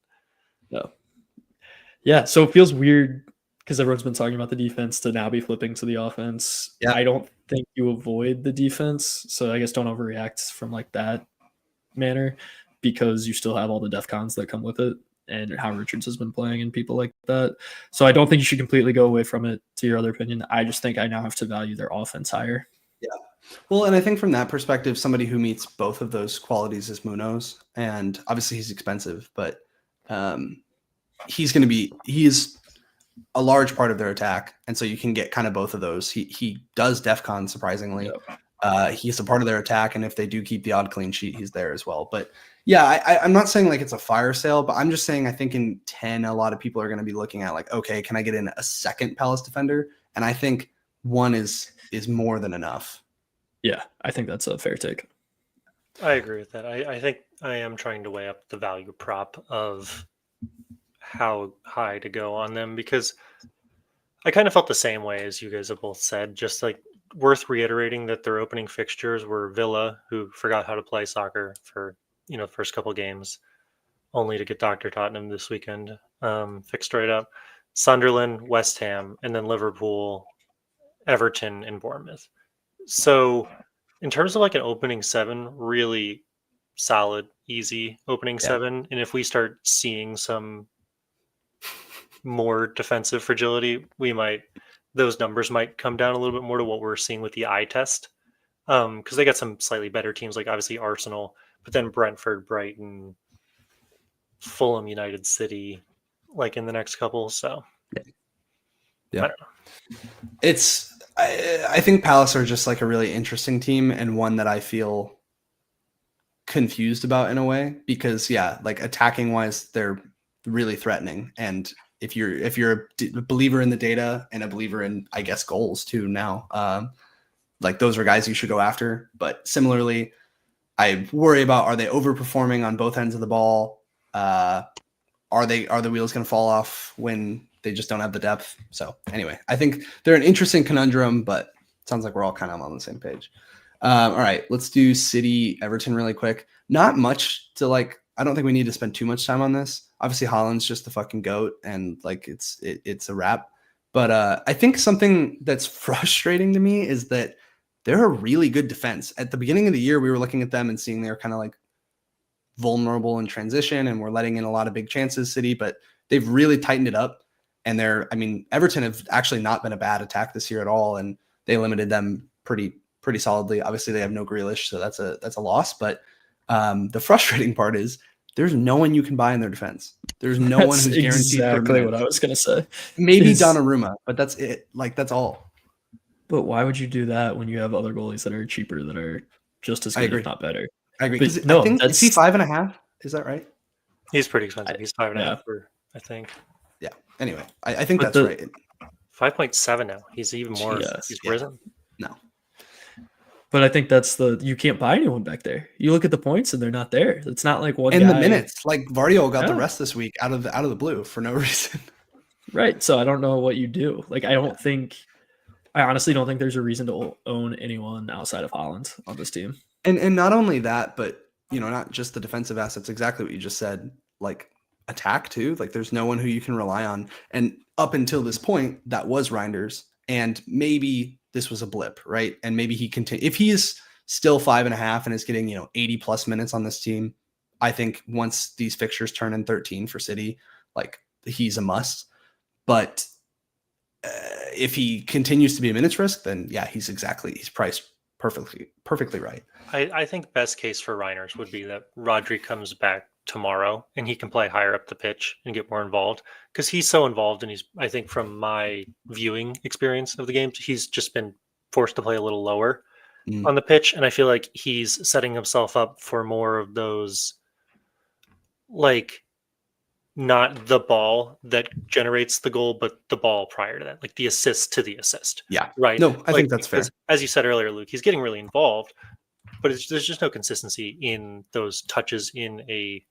Yeah, so it feels weird because everyone's been talking about the defense to now be flipping to the offense. Yeah. I don't think you avoid the defense, so I guess don't overreact from like that manner because you still have all the def cons that come with it and how Richards has been playing and people like that. So I don't think you should completely go away from it to your other opinion. I just think I now have to value their offense higher. Yeah. Well, and I think from that perspective, somebody who meets both of those qualities is Munoz, and obviously he's expensive, but he's a large part of their attack, and so you can get kind of both of those. He does DEFCON surprisingly. Yep. He's a part of their attack, and if they do keep the odd clean sheet, he's there as well. But yeah, I'm not saying like it's a fire sale, but I'm just saying I think in 10, a lot of people are going to be looking at like, okay, can I get in a second Palace defender? And I think one is more than enough. Yeah, I think that's a fair take. I agree with that. I think I am trying to weigh up the value prop of how high to go on them, because I kind of felt the same way as you guys have both said. Just like worth reiterating that their opening fixtures were Villa, who forgot how to play soccer for the first couple games, only to get Dr. Tottenham this weekend fixed right up. Sunderland, West Ham, and then Liverpool, Everton, and Bournemouth. So in terms of like an opening seven, really solid, easy opening seven. And if we start seeing some more defensive fragility, those numbers might come down a little bit more to what we're seeing with the eye test. Because they got some slightly better teams, like obviously Arsenal, but then Brentford, Brighton, Fulham, United, City, like in the next couple. So yeah, I don't know. I think Palace are just like a really interesting team, and one that I feel confused about in a way, because like attacking wise, they're really threatening. And if you're a believer in the data and a believer in, I guess, goals too now, like those are guys you should go after. But similarly, I worry about, are they overperforming on both ends of the ball? Are the wheels going to fall off when they just don't have the depth? So anyway, I think they're an interesting conundrum, but it sounds like we're all kind of on the same page. All right, let's do City Everton really quick. Not much to like. I don't think we need to spend too much time on this. Obviously, Haaland's just the fucking GOAT, and like it's a wrap. But I think something that's frustrating to me is that they're a really good defense. At the beginning of the year, we were looking at them and seeing they're kind of like vulnerable in transition, and we're letting in a lot of big chances, City, but they've really tightened it up. And Everton have actually not been a bad attack this year at all, and they limited them pretty solidly. Obviously, they have no Grealish, so that's a loss. But the frustrating part is there's no one you can buy in their defense. There's no one who's guaranteed. Exactly what I was gonna say. Maybe Donnarumma, but that's it. Like that's all. But why would you do that when you have other goalies that are cheaper, that are just as good, if not better? I agree. Is he 5.5? Is that right? He's pretty expensive. He's 5.5, I think. Yeah. Anyway, I think that's right. 5.7 now. He's even more. He's risen. No. But I think you can't buy anyone back there. You look at the points and they're not there. It's not like one guy. the minutes, like Vardiol got the rest this week out of the blue for no reason. Right. So I don't know what you do. Like I honestly don't think there's a reason to own anyone outside of Haaland on this team. And not only that, but not just the defensive assets, exactly what you just said, like attack too. Like there's no one who you can rely on. And up until this point, that was Reinders. And maybe this was a blip, right? And maybe he if he is still 5.5 and is getting 80 plus minutes on this team, I think once these fixtures turn in 13 for City, like he's a must. But if he continues to be a minutes risk, then he's priced perfectly right. I think best case for Reiners would be that Rodri comes back tomorrow and he can play higher up the pitch and get more involved, because he's so involved, and I think from my viewing experience of the games, he's just been forced to play a little lower on the pitch, and I feel like he's setting himself up for more of those, like, not the ball that generates the goal, but the ball prior to that, like the assist to the assist. Yeah. Right. No, I think that's fair. As you said earlier, Luke, he's getting really involved, but there's just no consistency in those touches in a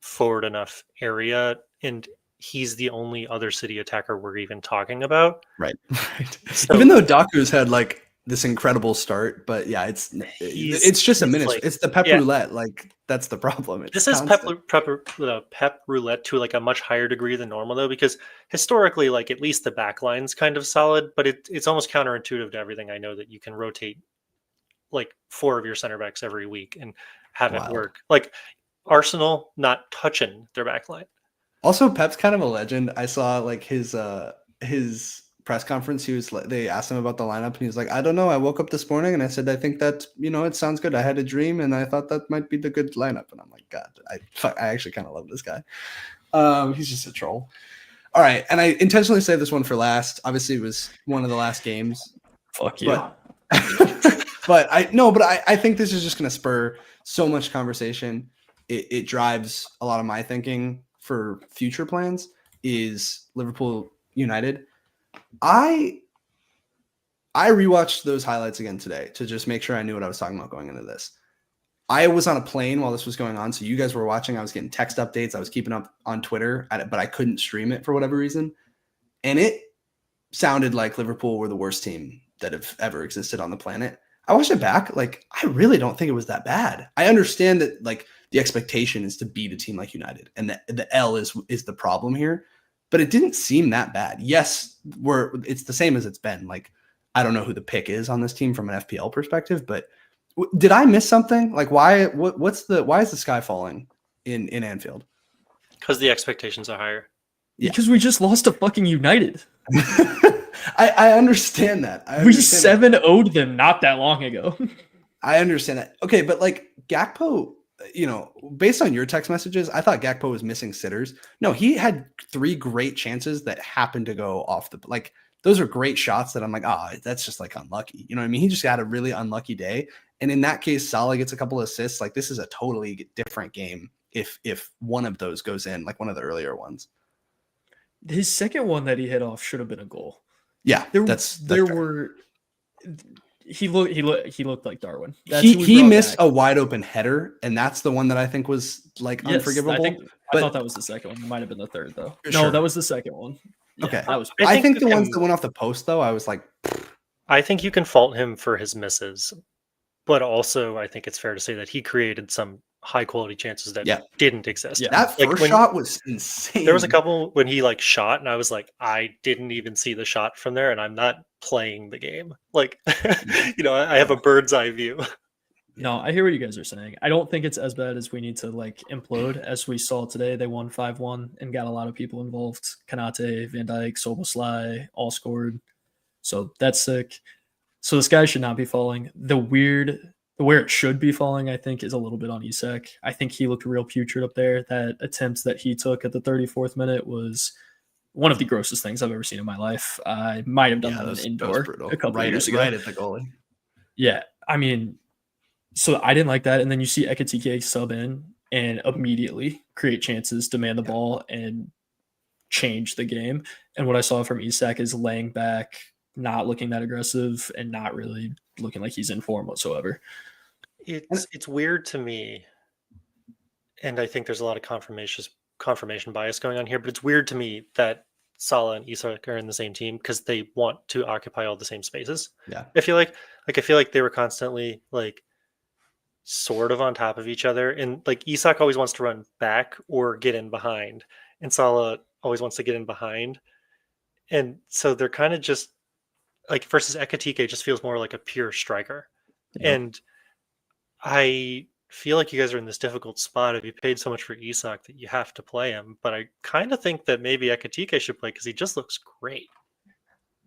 forward enough area. And he's the only other City attacker we're even talking about. Right. So, even though Doku's had like this incredible start, but it's just a minute. Like, it's the Pep roulette. Like that's the problem. This is Pep roulette to like a much higher degree than normal, though, because historically, like at least the back line's kind of solid, but it's almost counterintuitive to everything I know that you can rotate like 4 of your center backs every week and have it work. Like Arsenal not touching their back line. Also, Pep's kind of a legend. I saw like his press conference. They asked him about the lineup, and he was like, "I don't know. I woke up this morning and I said, I think that it sounds good. I had a dream and I thought that might be the good lineup." And I'm like, God, I actually kind of love this guy. He's just a troll. All right, and I intentionally saved this one for last. Obviously, it was one of the last games. Fuck you. But I think this is just going to spur so much conversation. It drives a lot of my thinking for future plans. Is Liverpool United. I I rewatched those highlights again today to just make sure I knew what I was talking about going into this. I was on a plane while this was going on, so you guys were watching. I was getting text updates. I was keeping up on Twitter, but I couldn't stream it for whatever reason. And it sounded like Liverpool were the worst team that have ever existed on the planet. I watched it back. Like, I really don't think it was that bad. I understand that, like, the expectation is to beat a team like United, and the L is the problem here. But it didn't seem that bad. Yes, it's the same as it's been. Like, I don't know who the pick is on this team from an FPL perspective, but did I miss something? Like, why is the sky falling in Anfield? Because the expectations are higher. Yeah. Because we just lost to fucking United. I understand that. We 7-0'd them not that long ago. I understand that. Okay, but like Gakpo, based on your text messages, I thought Gakpo was missing sitters. No, he had 3 great chances that happened to go off the, like, those are great shots that I'm like, that's just like unlucky. You know what I mean? He just had a really unlucky day. And in that case, Salah gets a couple of assists. Like, this is a totally different game if one of those goes in, like one of the earlier ones. His second one that he hit off should have been a goal. Yeah, he looked like Darwin. He missed a wide open header, and that's the one that I think was like unforgivable. I thought that was the second one. It might have been the third though. Sure. No, that was the second one. Yeah, okay, that was. I think the ones that went off the post though, I was like, I think you can fault him for his misses, but also I think it's fair to say that he created some high quality chances that didn't exist. Yeah, that first shot was insane. There was a couple when he like shot, and I was like, I didn't even see the shot from there, and I'm not playing the game. Like, I have a bird's eye view. No, I hear what you guys are saying. I don't think it's as bad as we need to like implode. As we saw today, they won 5-1 and got a lot of people involved. Kanate, Van Dijk, Szoboszlai all scored. So that's sick. So this guy should not be falling. Where it should be falling, I think, is a little bit on Isak. I think he looked real putrid up there. That attempt that he took at the 34th minute was one of the grossest things I've ever seen in my life. I might have done that indoor a couple years ago. Right at the goalie. Yeah, I mean, so I didn't like that. And then you see Ekitike sub in and immediately create chances, demand the ball, and change the game. And what I saw from Isak is laying back, not looking that aggressive, and not really looking like he's in form whatsoever. It's weird to me, and I think there's a lot of confirmation bias going on here, but it's weird to me that Salah and Isak are in the same team because they want to occupy all the same spaces. Yeah. I feel like they were constantly like sort of on top of each other, and like Isak always wants to run back or get in behind, and Salah always wants to get in behind. And so they're kind of just like versus Ekitike just feels more like a pure striker. Yeah. And I feel like you guys are in this difficult spot if you paid so much for Isak that you have to play him. But I kind of think that maybe Ekitike should play because he just looks great.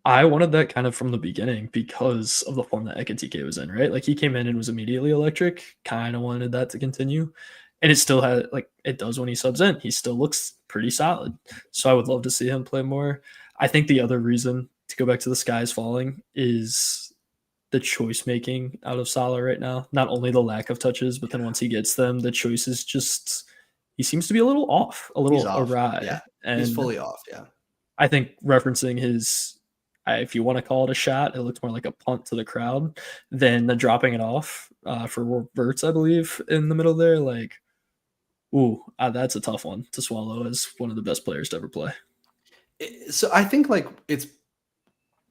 I wanted that kind of from the beginning because of the form that Ekitike was in, right? Like he came in and was immediately electric. Kind of wanted that to continue. And it still had, like it does when he subs in. He still looks pretty solid. So I would love to see him play more. I think the other reason to go back to the skies falling is the choice making out of Salah right now. Not only the lack of touches, but then once he gets them, the choice is just, he seems to be a little off, a little awry. Yeah, and he's fully off, yeah. I think referencing his, if you want to call it a shot, it looked more like a punt to the crowd than the dropping it off for Verts, I believe, in the middle there. Like, that's a tough one to swallow as one of the best players to ever play. So I think like it's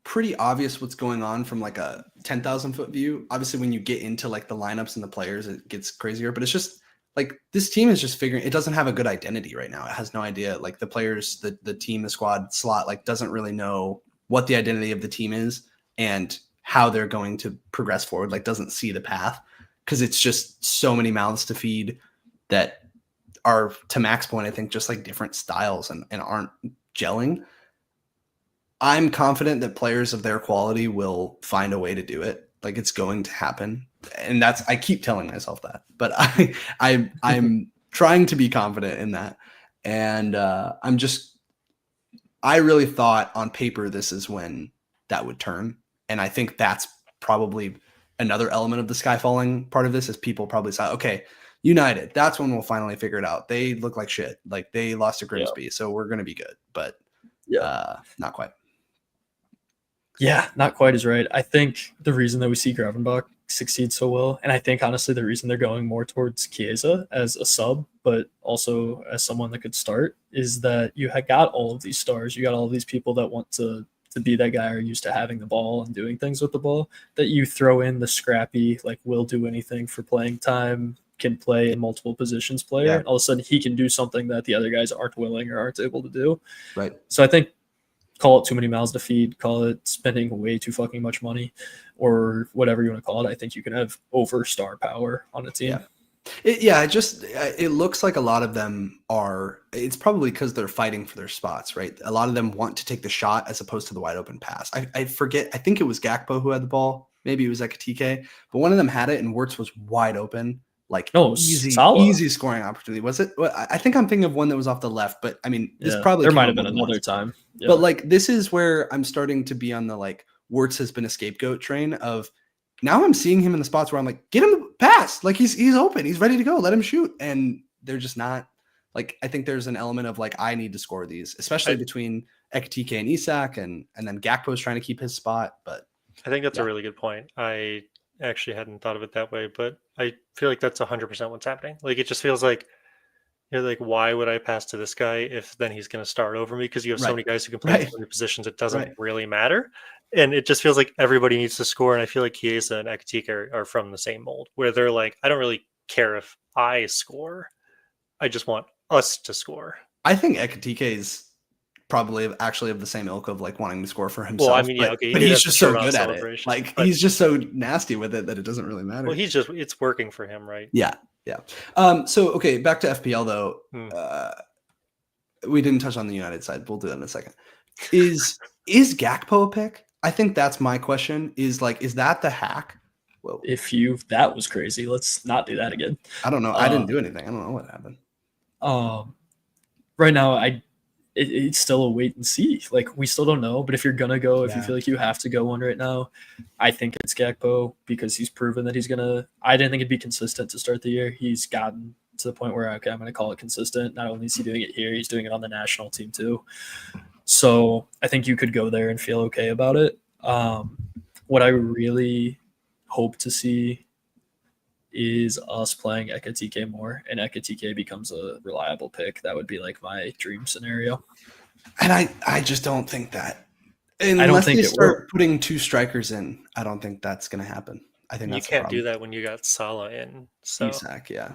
pretty obvious what's going on from like a 10,000 foot view. Obviously, when you get into like the lineups and the players, it gets crazier. But it's just like this team is just figuring. It doesn't have a good identity right now. It has no idea. Like the players, the team, the squad slot, like doesn't really know what the identity of the team is and how they're going to progress forward. Like doesn't see the path because it's just so many mouths to feed that are, to Mack's point, I think just like different styles and aren't gelling. I'm confident that players of their quality will find a way to do it. Like it's going to happen. And I keep telling myself that, but I'm trying to be confident in that. And I really thought on paper, this is when that would turn. And I think that's probably another element of the sky falling part of this is people probably saw, okay, United, that's when we'll finally figure it out. They look like shit. Like they lost to Grimsby. So we're going to be good, but not quite. Yeah, not quite as right. I think the reason that we see Gravenbach succeed so well, and I think honestly the reason they're going more towards Chiesa as a sub, but also as someone that could start, is that you had got all of these stars. You got all of these people that want to be that guy or used to having the ball and doing things with the ball. That you throw in the scrappy, like will do anything for playing time, can play in multiple positions player. Yeah. All of a sudden he can do something that the other guys aren't willing or aren't able to do. Right. So I think call it too many mouths to feed, call it spending way too fucking much money, or whatever you want to call it. I think you can have over star power on a team. Yeah. It looks like a lot of them are, it's probably because they're fighting for their spots, right? A lot of them want to take the shot as opposed to the wide open pass. I forget, I think it was Gakpo who had the ball. Maybe it was Ekitike, but one of them had it and Wirtz was wide open. Like easy scoring opportunity. Was it? Well, I think I'm thinking of one that was off the left, but I mean, this probably there might have been another time. Yeah. But like, this is where I'm starting to be on the like Wirtz has been a scapegoat train of now I'm seeing him in the spots where I'm like, get him pass. Like he's open. He's ready to go. Let him shoot. And they're just not like, I think there's an element of like, I need to score these, especially between Ekitike and Isak and then Gakpo is trying to keep his spot. But I think that's a really good point. I actually hadn't thought of it that way, but I feel like that's 100% what's happening. Like it just feels like you're like, why would I pass to this guy if then he's going to start over me? Because you have so many guys who can play in so many positions, it doesn't really matter. And it just feels like everybody needs to score. And I feel like Chiesa and Ekitike are from the same mold, where they're like, I don't really care if I score. I just want us to score. I think Ekitike is probably actually of the same ilk of like wanting to score for himself. Well, I mean, but he's just so good at it. Like he's just so nasty with it that it doesn't really matter. Well, it's working for him, right? Yeah. So okay, back to FPL though. We didn't touch on the United side. We'll do that in a second. Is Gakpo a pick? I think that's my question. Is that the hack? Whoa. That was crazy. Let's not do that again. I don't know. I didn't do anything. I don't know what happened. Right now it's still a wait and see. Like we still don't know, but if you're gonna go, if you feel like you have to go one right now, I think it's Gakpo because he's proven that he's gonna. I didn't think it'd be consistent to start the year. He's gotten to the point where okay, I'm gonna call it consistent. Not only is he doing it here, he's doing it on the national team too. So I think you could go there and feel okay about it. What I really hope to see is us playing Ekitike more, and Ekitike becomes a reliable pick. That would be like my dream scenario. And I just don't think that. Unless they start putting two strikers in, I don't think that's going to happen. I think that's you can't do that when you got Salah in. So Isak, yeah.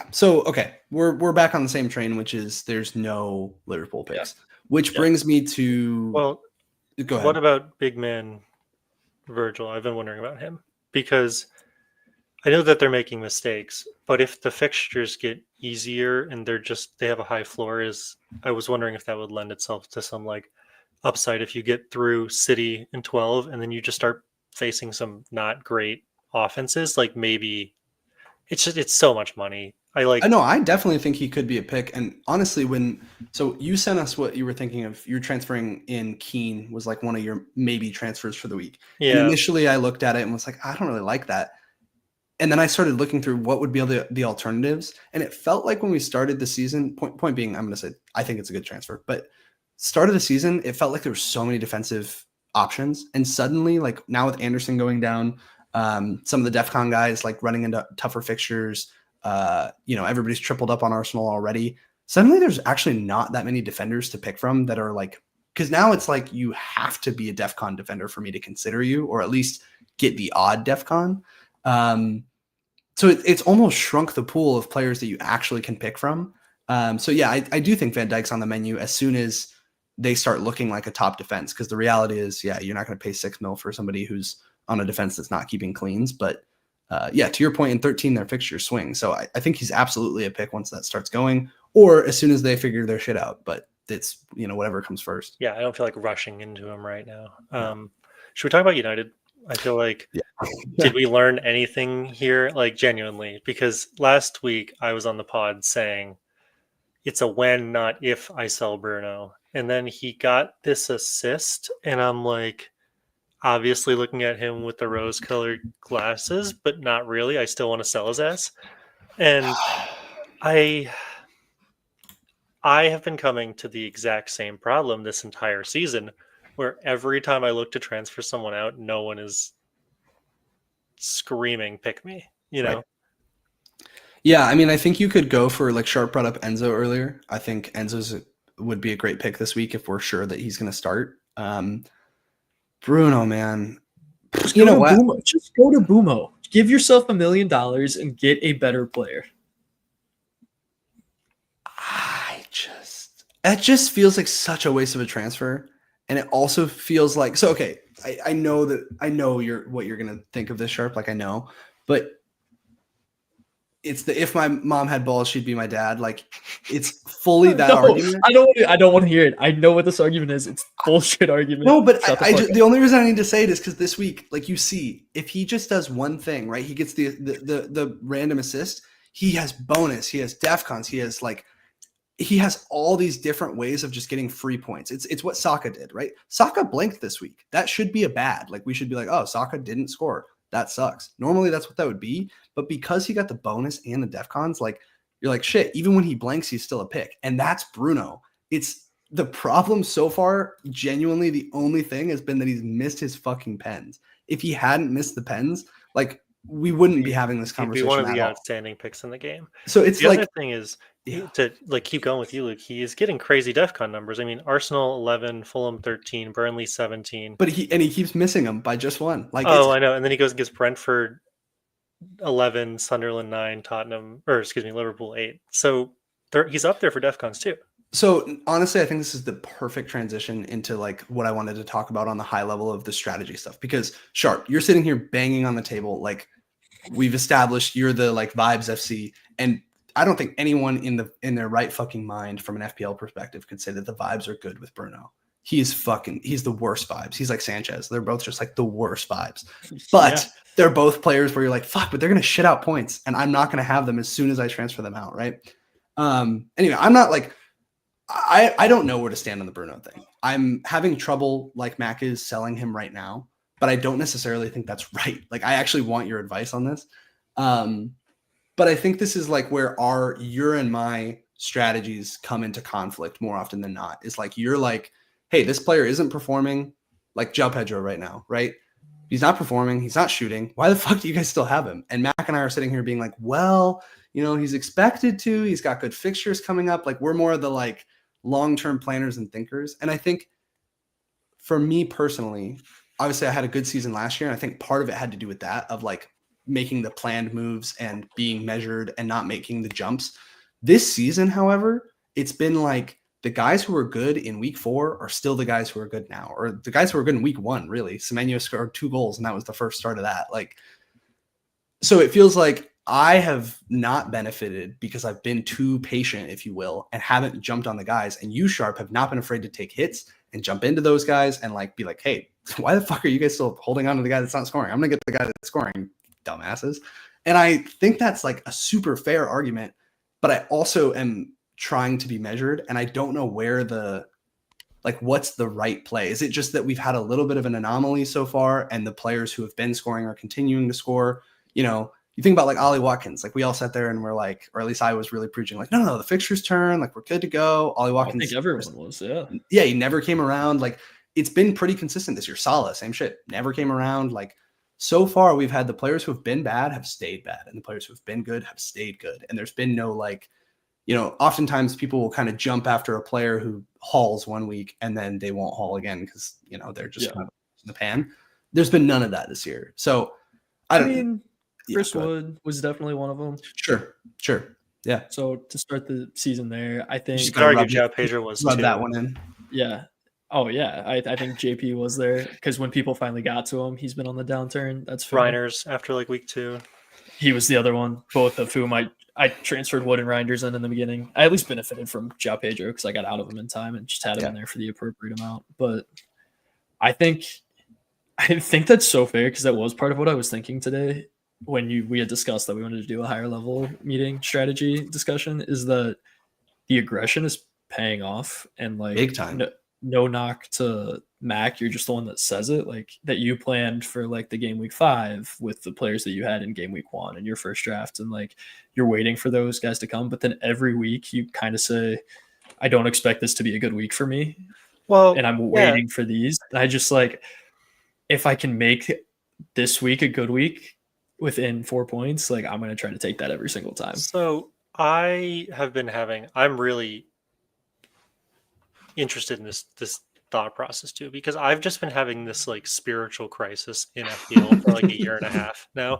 So okay, we're back on the same train, which is there's no Liverpool picks, which brings me to. Well, go ahead. What about big man Virgil? I've been wondering about him because I know that they're making mistakes, but if the fixtures get easier and they have a high floor, I was wondering if that would lend itself to some like upside if you get through City in 12 and then you just start facing some not great offenses. Like maybe it's so much money. I know. I definitely think he could be a pick. And honestly, so you sent us what you were thinking of, you're transferring in Keane was like one of your maybe transfers for the week. Yeah. And initially I looked at it and was like, I don't really like that. And then I started looking through what would be the alternatives. And it felt like when we started the season, point being, I'm going to say, I think it's a good transfer, but start of the season, it felt like there were so many defensive options. And suddenly, like now with Anderson going down, some of the DEFCON guys like running into tougher fixtures, everybody's tripled up on Arsenal already. Suddenly there's actually not that many defenders to pick from that are like, because now it's like you have to be a DEFCON defender for me to consider you, or at least get the odd DEFCON. So it's almost shrunk the pool of players that you actually can pick from. I do think Van Dijk's on the menu as soon as they start looking like a top defense. Because the reality is, you're not going to pay $6 million for somebody who's on a defense that's not keeping cleans. But to your point, in 13, their fixtures swing. So I think he's absolutely a pick once that starts going, or as soon as they figure their shit out. But it's whatever comes first. Yeah, I don't feel like rushing into him right now. Should we talk about United? I feel like, did we learn anything here? Like genuinely, because last week I was on the pod saying it's a when, not if I sell Bruno. And then he got this assist and I'm like, obviously looking at him with the rose colored glasses, but not really. I still want to sell his ass. And I have been coming to the exact same problem this entire season where every time I look to transfer someone out, no one is screaming, pick me, you know? Right. Yeah, I mean, I think you could go for, like, Sharpe brought up Enzo earlier. I think would be a great pick this week if we're sure that he's going to start. Bruno, man. You know what? Just go to Boomo. Give yourself $1 million and get a better player. That just feels like such a waste of a transfer. And it also feels like, so, okay, I know what you're going to think of this, Sharpe. Like, I know, but it's if my mom had balls, she'd be my dad. Like, it's fully that argument. I don't want to hear it. I know what this argument is. It's bullshit argument. No, but the only reason I need to say it is because this week, like, you see, if he just does one thing, right? He gets the random assist. He has bonus. He has DEFCONs. He has all these different ways of just getting free points. It's what Saka did, right? Saka blanked this week. That should be a bad. Like, we should be like, oh, Saka didn't score. That sucks. Normally that's what that would be. But because he got the bonus and the DEFCONs, like, you're like, shit, even when he blanks, he's still a pick. And that's Bruno. It's the problem so far. Genuinely, the only thing has been that he's missed his fucking pens. If he hadn't missed the pens, like, we wouldn't be having this conversation. He'd be one of the outstanding picks in the game. So it's the like, other thing is, to like keep going with you, Luke, he is getting crazy DEFCON numbers. I mean, Arsenal 11, Fulham 13, Burnley 17. But he keeps missing them by just one. Like, I know. And then he goes and gets Brentford 11, Sunderland 9, Liverpool 8. So he's up there for DEFCONs too. So honestly, I think this is the perfect transition into, like, what I wanted to talk about on the high level of the strategy stuff. Because Sharpe, you're sitting here banging on the table, like, we've established you're the, like, Vibes FC, and I don't think anyone in their right fucking mind from an FPL perspective could say that the vibes are good with Bruno. He's the worst vibes. He's like Sanchez. They're both just like the worst vibes. But they're both players where you're like, fuck, but they're going to shit out points, and I'm not going to have them as soon as I transfer them out, right? Anyway, I'm not like, I don't know where to stand on the Bruno thing. I'm having trouble, like Mack is, selling him right now, but I don't necessarily think that's right. Like, I actually want your advice on this. But I think this is like where your and my strategies come into conflict more often than not. It's like, you're like, hey, this player isn't performing, like João Pedro right now, right? He's not performing. He's not shooting. Why the fuck do you guys still have him? And Mack and I are sitting here being like, well, he's expected to. He's got good fixtures coming up. Like, we're more of the, like, long-term planners and thinkers. And I think for me personally, obviously I had a good season last year. And I think part of it had to do with that, of, like, making the planned moves and being measured and not making the jumps. This season, however, it's been like the guys who were good in week 4 are still the guys who are good now, or the guys who were good in week 1, really. Semenyo scored 2 goals, and that was the first start of that. Like, so it feels like I have not benefited because I've been too patient, if you will, and haven't jumped on the guys. And you, Sharpe, have not been afraid to take hits and jump into those guys and, like, be like, hey, why the fuck are you guys still holding on to the guy that's not scoring? I'm going to get the guy that's scoring, dumbasses. And I think that's, like, a super fair argument, but I also am trying to be measured, and I don't know where what's the right play. Is it just that we've had a little bit of an anomaly so far, and the players who have been scoring are continuing to score? You think about, like, Ollie Watkins, like, we all sat there and we're like, or at least I was really preaching, like, no, the fixtures turn, like, we're good to go. Ollie Watkins, I think everyone was, yeah, he never came around. Like, it's been pretty consistent this year. Salah, same shit, never came around. Like, so far, we've had the players who have been bad have stayed bad, and the players who have been good have stayed good. And there's been no, like, oftentimes people will kind of jump after a player who hauls one week and then they won't haul again because, they're just kind of in the pan. There's been none of that this year. So I mean, Chris Wood was definitely one of them. Sure. Yeah. So to start the season there, I think you could argue João Pedro was rub too. that one in. Yeah. Oh yeah, I think JP was there because when people finally got to him, he's been on the downturn. That's fair. Reiners after like week 2. He was the other one, both of whom I transferred Wood and Reinders in the beginning. I at least benefited from João Pedro because I got out of him in time and just had him in there for the appropriate amount. But I think that's so fair because that was part of what I was thinking today when we had discussed that we wanted to do a higher level meeting strategy discussion, is that the aggression is paying off, and, like, big time. No knock to Mack, you're just the one that says it, like, that you planned for, like, the game week 5 with the players that you had in game week 1 in your first draft, and, like, you're waiting for those guys to come, but then every week you kind of say, I don't expect this to be a good week for me. Well, and I'm waiting for these. And I just like, if I can make this week a good week within 4 points, like I'm going to try to take that every single time. So I'm really interested in this thought process too, because I've just been having this like spiritual crisis in FPL for like a year and a half now.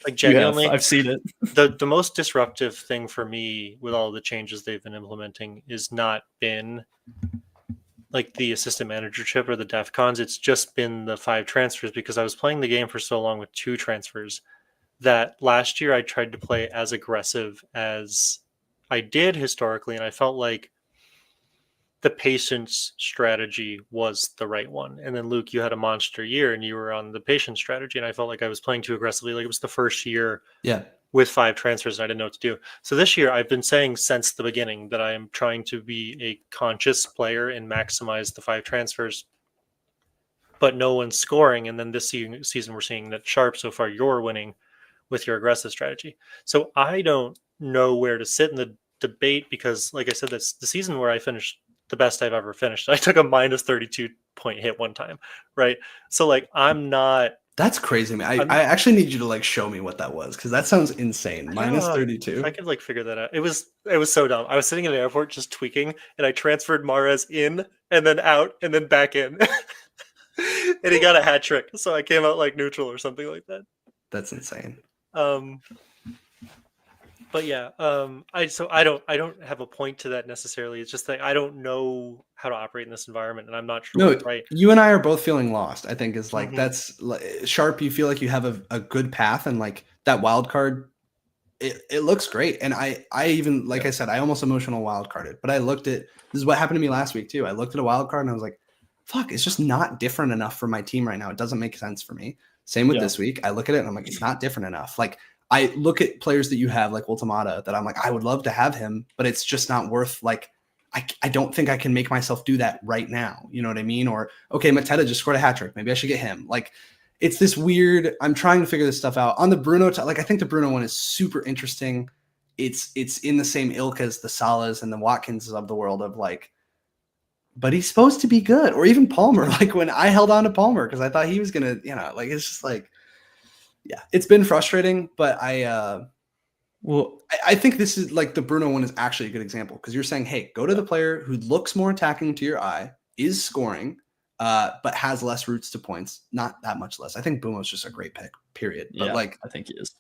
Like genuinely, I've seen it. The most disruptive thing for me with all the changes they've been implementing is not been like the assistant managership or the DEFCONs. It's just been the 5 transfers, because I was playing the game for so long with 2 transfers that last year I tried to play as aggressive as I did historically, and I felt like the patience strategy was the right one. And then Luke, you had a monster year and you were on the patience strategy, and I felt like I was playing too aggressively. Like it was the first year with 5 transfers and I didn't know what to do. So this year I've been saying since the beginning that I am trying to be a conscious player and maximize the 5 transfers, but no one's scoring. And then this season we're seeing that Sharpe, so far you're winning with your aggressive strategy. So I don't know where to sit in the debate, because like I said, that's the season where I finished the best I've ever finished. I took a minus 32 point hit one time, right? So like I'm not. That's crazy, man. I actually need you to like show me what that was, because that sounds insane. Minus 32. If I could like figure that out. It was so dumb. I was sitting in the airport just tweaking, and I transferred Mahrez in and then out and then back in. And he got a hat trick. So I came out like neutral or something like that. That's insane. But yeah, I don't have a point to that necessarily. It's just that I don't know how to operate in this environment, and I'm not sure what's right. You and I are both feeling lost, I think, is like that's Sharpe. You feel like you have a good path, and like that wild card, it looks great. And I even, like I said, I almost emotional wild carded, but I looked at, this is what happened to me last week too. I looked at a wild card and I was like, fuck, it's just not different enough for my team right now. It doesn't make sense for me. Same with this week. I look at it and I'm like, it's not different enough. Like I look at players that you have like Ultimata that I'm like, I would love to have him, but it's just not worth, like, I don't think I can make myself do that right now. You know what I mean? Or, okay, Mateta just scored a hat trick. Maybe I should get him. Like, it's this weird, I'm trying to figure this stuff out. On the Bruno, like, I think the Bruno one is super interesting. It's in the same ilk as the Salahs and the Watkinses of the world of like, but he's supposed to be good. Or even Palmer, like when I held on to Palmer because I thought he was going to, you know, like, it's just like, yeah, it's been frustrating, but I think this is like the Bruno one is actually a good example, because you're saying, hey, go to the player who looks more attacking to your eye, is scoring, but has less routes to points, not that much less. I think Bumo's just a great pick, period. But like, I think he is.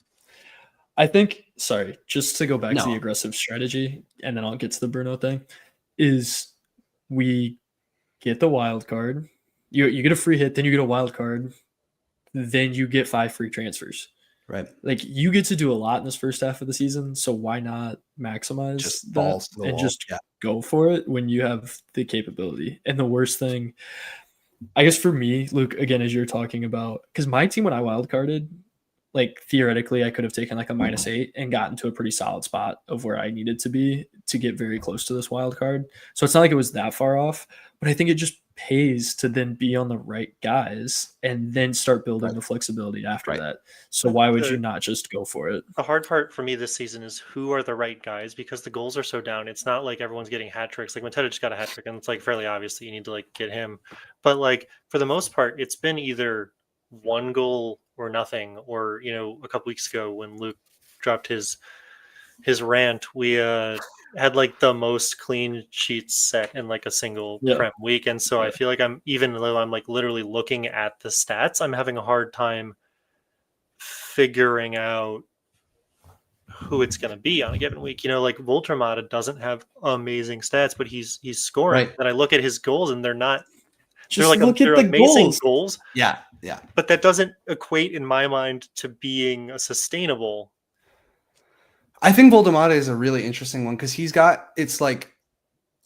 I think, sorry, just to go back to the aggressive strategy, and then I'll get to the Bruno thing, is we get the wild card. You get a free hit, then you get a wild card, then you get 5 free transfers. Right. Like, you get to do a lot in this first half of the season, so why not maximize just that and just go for it when you have the capability? And the worst thing, I guess for me, Luke, again, as you're talking about, because my team, when I wildcarded, like theoretically I could have taken like a -8 and gotten to a pretty solid spot of where I needed to be to get very close to this wild card. So it's not like it was that far off, but I think it just pays to then be on the right guys and then start building the flexibility after that. So why would you not just go for it? The hard part for me this season is who are the right guys, because the goals are so down. It's not like everyone's getting hat tricks. Like Mateta just got a hat trick, and it's like fairly obvious that you need to like get him. But like for the most part, it's been either 1 goal or nothing. Or, you know, a couple weeks ago when Luke dropped his rant, we had like the most clean sheets set in like a single Prem week. And so I feel like even though I'm like literally looking at the stats, I'm having a hard time figuring out who it's going to be on a given week. You know, like Voltermata doesn't have amazing stats, but he's scoring. And I look at his goals and they're not, they're amazing goals. Yeah. But that doesn't equate in my mind to being a sustainable. I think Voldemata is a really interesting one, because it's like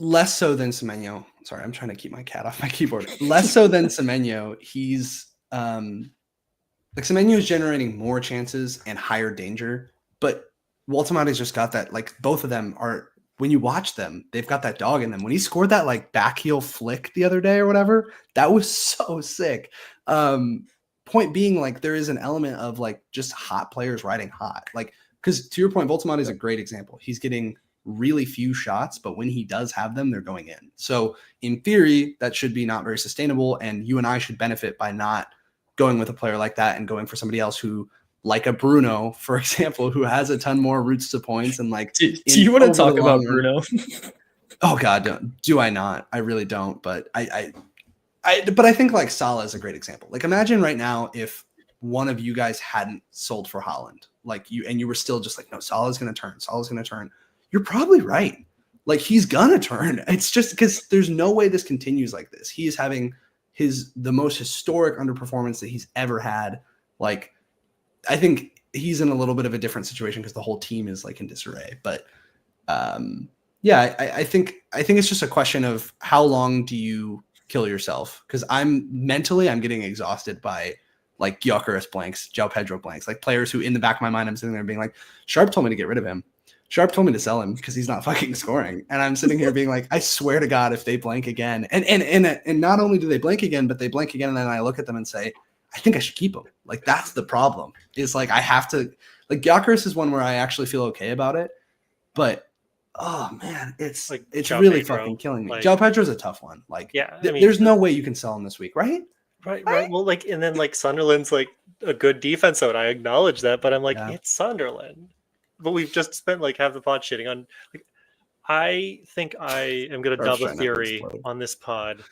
less so than Semenyo. Sorry, I'm trying to keep my cat off my keyboard. Less so than Semenyo. He's like Semenyo is generating more chances and higher danger, but Voldemata's just got that, like both of them are, when you watch them, they've got that dog in them. When he scored that like back heel flick the other day or whatever, that was so sick. Point being, like, there is an element of like just hot players riding hot. Like, because to your point, Voltamata is a great example. He's getting really few shots, but when he does have them, they're going in. So in theory, that should be not very sustainable. And you and I should benefit by not going with a player like that and going for somebody else who, like a Bruno, for example, who has a ton more routes to points. And like, do you want to talk about Bruno? Oh God, do I not? I really don't. But but I think like Salah is a great example. Like, imagine right now if one of you guys hadn't sold for Haaland, like you were still just like, no, Salah's going to turn. Salah's going to turn. You're probably right. Like, he's going to turn. It's just because there's no way this continues like this. He is having the most historic underperformance that he's ever had. Like, I think he's in a little bit of a different situation because the whole team is like in disarray. But yeah, I think it's just a question of how long do you kill yourself? Because I'm getting exhausted by like Gyökeres blanks, João Pedro blanks, like players who in the back of my mind I'm sitting there being like, Sharpe told me to get rid of him. Sharpe told me to sell him because he's not fucking scoring. And I'm sitting here being like, I swear to God, if they blank again, and not only do they blank again, but they blank again, and then I look at them and say, I think I should keep him. Like, that's the problem. Is like I have to, like, Gyökeres is one where I actually feel okay about it, but oh man, it's like it's João really Pedro, fucking killing me. like, João Pedro's a tough one. Like, yeah, I mean, there's no way you can sell him this week, right? Right. Well, like, and then like Sunderland's like a good defense, and I acknowledge that, but I'm like, it's Sunderland. But we've just spent like half the pod shitting on. Like, I think I am going to double theory on this pod.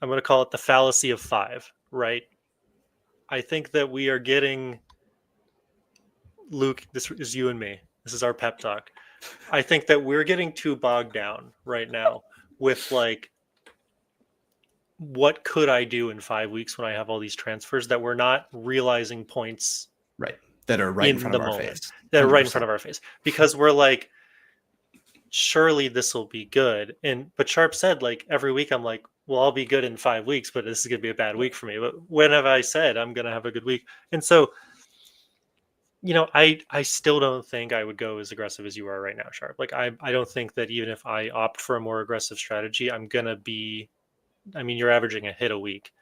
I'm going to call it the fallacy of 5. Right. I think that we are getting, Luke. This is you and me. This is our pep talk. I think that we're getting too bogged down right now with like, what could I do in 5 weeks when I have all these transfers that we're not realizing points that are right in front of our face. That are right in front of our face. Because we're like, surely this will be good. But Sharpe said, like, every week I'm like, well, I'll be good in 5 weeks, but this is going to be a bad week for me. But when have I said I'm going to have a good week? And so, you know, I still don't think I would go as aggressive as you are right now, Sharpe. Like, I don't think that even if I opt for a more aggressive strategy, I'm going to be, I mean, you're averaging a hit a week.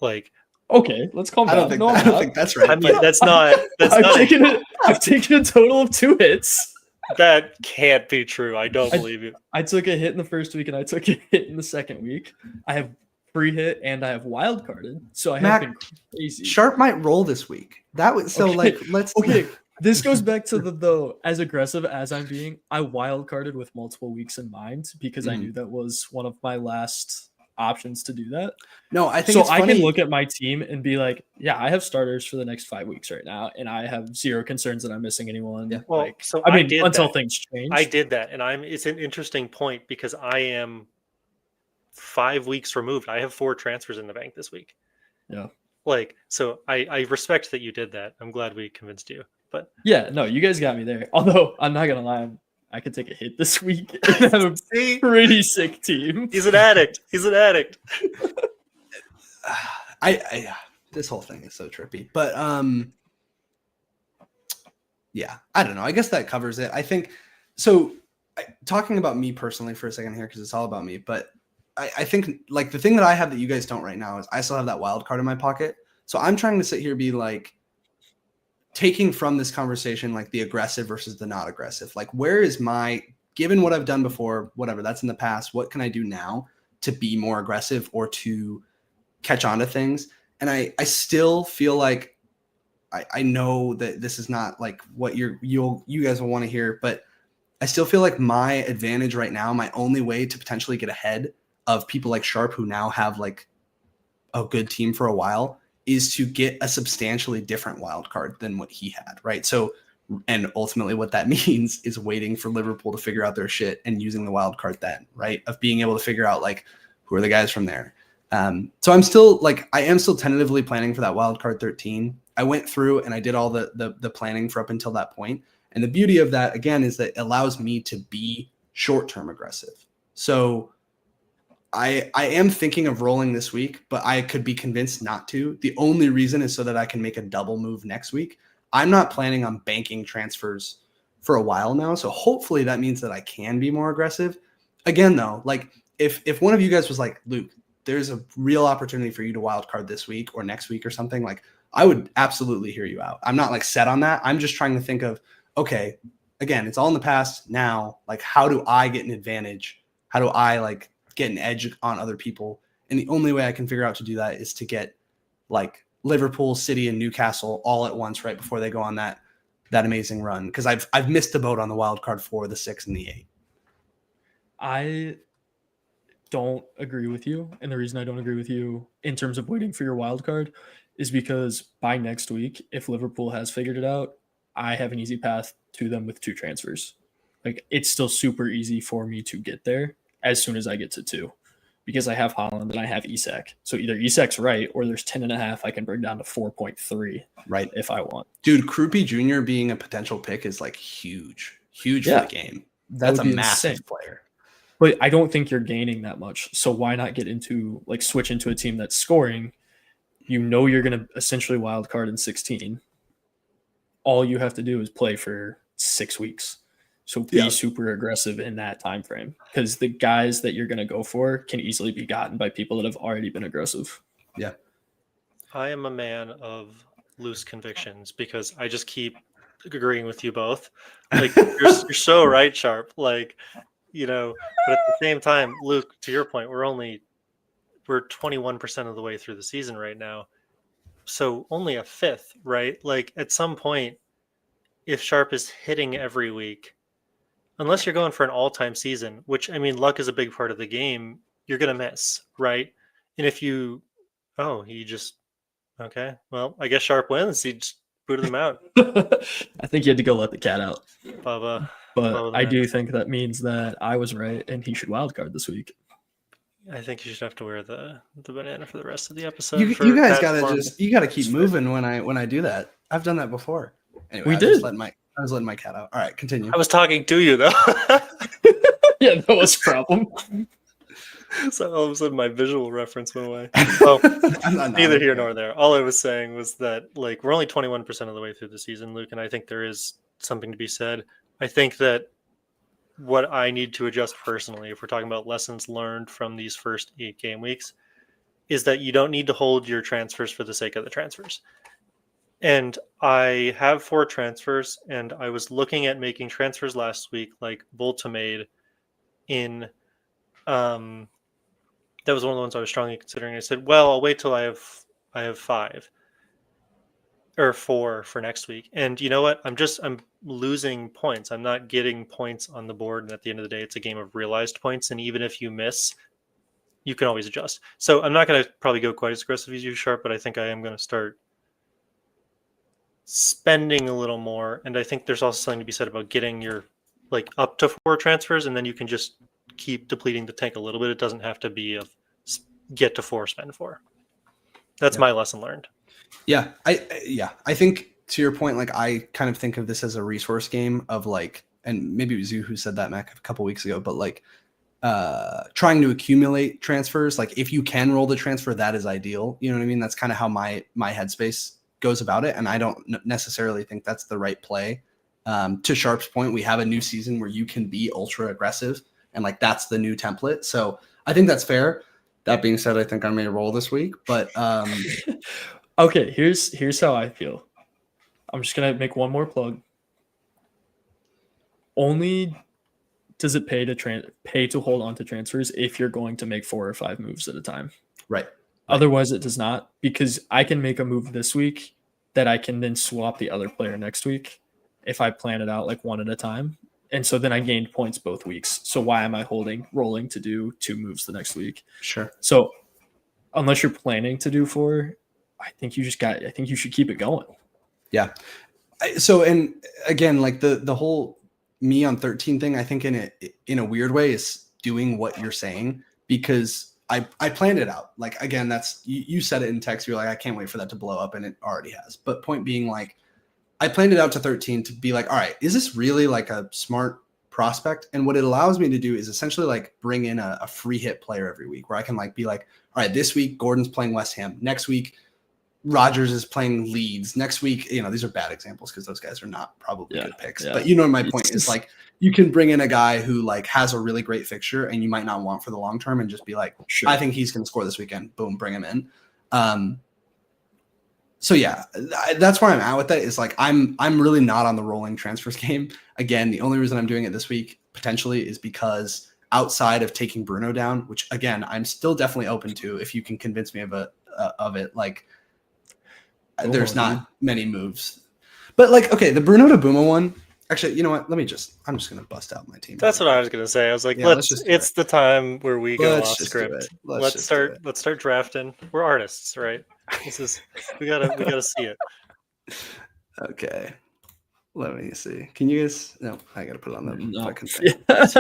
Like, okay, let's calm down. I don't think that's right. I mean, that's not. I've taken a total of 2 hits. That can't be true. I don't believe you. I took a hit in the first week and I took a hit in the second week. I have free hit and I have wildcarded, so I have been crazy. Sharpe might roll this week. That was so like let's. Okay, this goes back to though as aggressive as I'm being. I wildcarded with multiple weeks in mind because I knew that was one of my last options to do that. No, I think so. It's I funny. can look at my team and be like, yeah, I have starters for the next 5 weeks right now, and I have zero concerns that I'm missing anyone. Yeah. Well, like, so I mean, until things change. I did that, and it's an interesting point because I am 5 weeks removed. I have 4 transfers in the bank this week. Yeah. Like, so I respect that you did that. I'm glad we convinced you. But yeah, no, you guys got me there. Although I'm not gonna lie, I could take a hit this week and have a pretty sick team. He's an addict. I this whole thing is so trippy. But yeah, I don't know. I guess that covers it. I think so. Talking about me personally for a second here, because it's all about me. But I think like the thing that I have that you guys don't right now is I still have that wild card in my pocket. So I'm trying to sit here and be like, taking from this conversation, like the aggressive versus the not aggressive, like where is given what I've done before, whatever that's in the past, what can I do now to be more aggressive or to catch on to things? And I still feel like I know that this is not like what you guys will want to hear, but I still feel like my advantage right now, my only way to potentially get ahead of people like Sharpe who now have like a good team for a while is to get a substantially different wild card than what he had, right? So, and ultimately what that means is waiting for Liverpool to figure out their shit and using the wild card then, right? Of being able to figure out like, who are the guys from there? So I am still tentatively planning for that wild card 13. I went through and I did all the planning for up until that point. And the beauty of that, again, is that it allows me to be short-term aggressive. So I am thinking of rolling this week, but I could be convinced not to. The only reason is so that I can make a double move next week. I'm not planning on banking transfers for a while now. So hopefully that means that I can be more aggressive. Again, though, like if one of you guys was like, Luke, there's a real opportunity for you to wildcard this week or next week or something, like I would absolutely hear you out. I'm not like set on that. I'm just trying to think of, okay, again, it's all in the past now. Like, how do I get an advantage? How do I like get an edge on other people? And the only way I can figure out to do that is to get like Liverpool, City, and Newcastle all at once right before they go on that amazing run. Because I've missed the boat on the wild card 4, the 6, and the 8. I don't agree with you. And the reason I don't agree with you in terms of waiting for your wild card is because by next week, if Liverpool has figured it out, I have an easy path to them with 2 transfers. Like, it's still super easy for me to get there as soon as I get to 2 because I have Haaland and I have Isak. So either Isak's right or there's 10.5 I can bring down to 4.3 right if I want. Dude, Krupi Jr. being a potential pick is like huge for the game. That's a massive player. But I don't think you're gaining that much. So why not switch into a team that's scoring? You know you're going to essentially wild card in 16. All you have to do is play for 6 weeks. So be super aggressive in that time frame because the guys that you're going to go for can easily be gotten by people that have already been aggressive. Yeah. I am a man of loose convictions because I just keep agreeing with you both. Like you're so right, Sharpe. Like, but at the same time, Luke, to your point, we're 21% of the way through the season right now. So only a fifth, right? Like at some point, if Sharpe is hitting every week, unless you're going for an all-time season, which, I mean, luck is a big part of the game, you're going to miss, right? And if okay, well, I guess Sharpe wins. He just booted them out. I think you had to go let the cat out. Bubba. But I do think that means that I was right and he should wildcard this week. I think you should have to wear the banana for the rest of the episode. You guys gotta keep moving when I do that. I've done that before. Anyway, I was letting my cat out. All right, continue. I was talking to you though. Yeah, that was a problem. So all of a sudden my visual reference went away. Well, neither here nor there. All I was saying was that like we're only 21% of the way through the season, Luke, and I think there is something to be said. I think that what I need to adjust personally, if we're talking about lessons learned from these first 8 game weeks, is that you don't need to hold your transfers for the sake of the transfers. And I have 4 transfers, and I was looking at making transfers last week, like Volta made in that was one of the ones I was strongly considering. I said, well, I'll wait till I have 5 or 4 for next week. And you know what? I'm losing points. I'm not getting points on the board. And at the end of the day, it's a game of realized points. And even if you miss, you can always adjust. So I'm not going to probably go quite as aggressive as you, Sharpe, but I think I am going to start spending a little more. And I think there's also something to be said about getting your like up to 4 transfers, and then you can just keep depleting the tank a little bit. It doesn't have to be a get to 4, spend 4. That's my lesson learned. Yeah. I think to your point, like I kind of think of this as a resource game of like, and maybe it was you who said that, Mack, a couple weeks ago, but like trying to accumulate transfers. Like if you can roll the transfer, that is ideal. You know what I mean? That's kind of how my headspace goes about it. And I don't necessarily think that's the right play. To Sharpe's point, we have a new season where you can be ultra aggressive, and like that's the new template. So I think that's fair. That being said, I think I may roll this week, but okay, here's how I feel. I'm just gonna make one more plug. Only does it pay to hold on to transfers if you're going to make 4 or 5 moves at a time. Right. Otherwise, it does not, because I can make a move this week that I can then swap the other player next week if I plan it out like one at a time. And so then I gained points both weeks. So why am I rolling to do 2 moves the next week? Sure. So unless you're planning to do 4, I think you should keep it going. Yeah. So, and again, like the whole me on 13 thing, I think in a weird way is doing what you're saying, because I planned it out. Like, again, that's, you said it in text. You're like, I can't wait for that to blow up. And it already has. But point being, like, I planned it out to 13 to be like, all right, is this really like a smart prospect? And what it allows me to do is essentially like bring in a free hit player every week where I can like be like, all right, this week Gordon's playing West Ham. Next week, Rodgers is playing Leeds. Next week, these are bad examples because those guys are not probably good picks. Yeah. But you know my point is like you can bring in a guy who like has a really great fixture and you might not want for the long term and just be like, sure, I think he's going to score this weekend. Boom, bring him in. So yeah, that's where I'm at with that. Is like I'm really not on the rolling transfers game. Again, the only reason I'm doing it this week potentially is because outside of taking Bruno down, which again I'm still definitely open to if you can convince me of it. Like there's not many moves, but like okay, the Bruno to Buma one. Actually, you know what? I'm just gonna bust out my team. That's what I was gonna say. I was like, it's the time where we go off script. Let's start drafting. We're artists, right? We gotta see it. Okay. Let me see. Can you guys? No, I gotta put it on the fucking thing.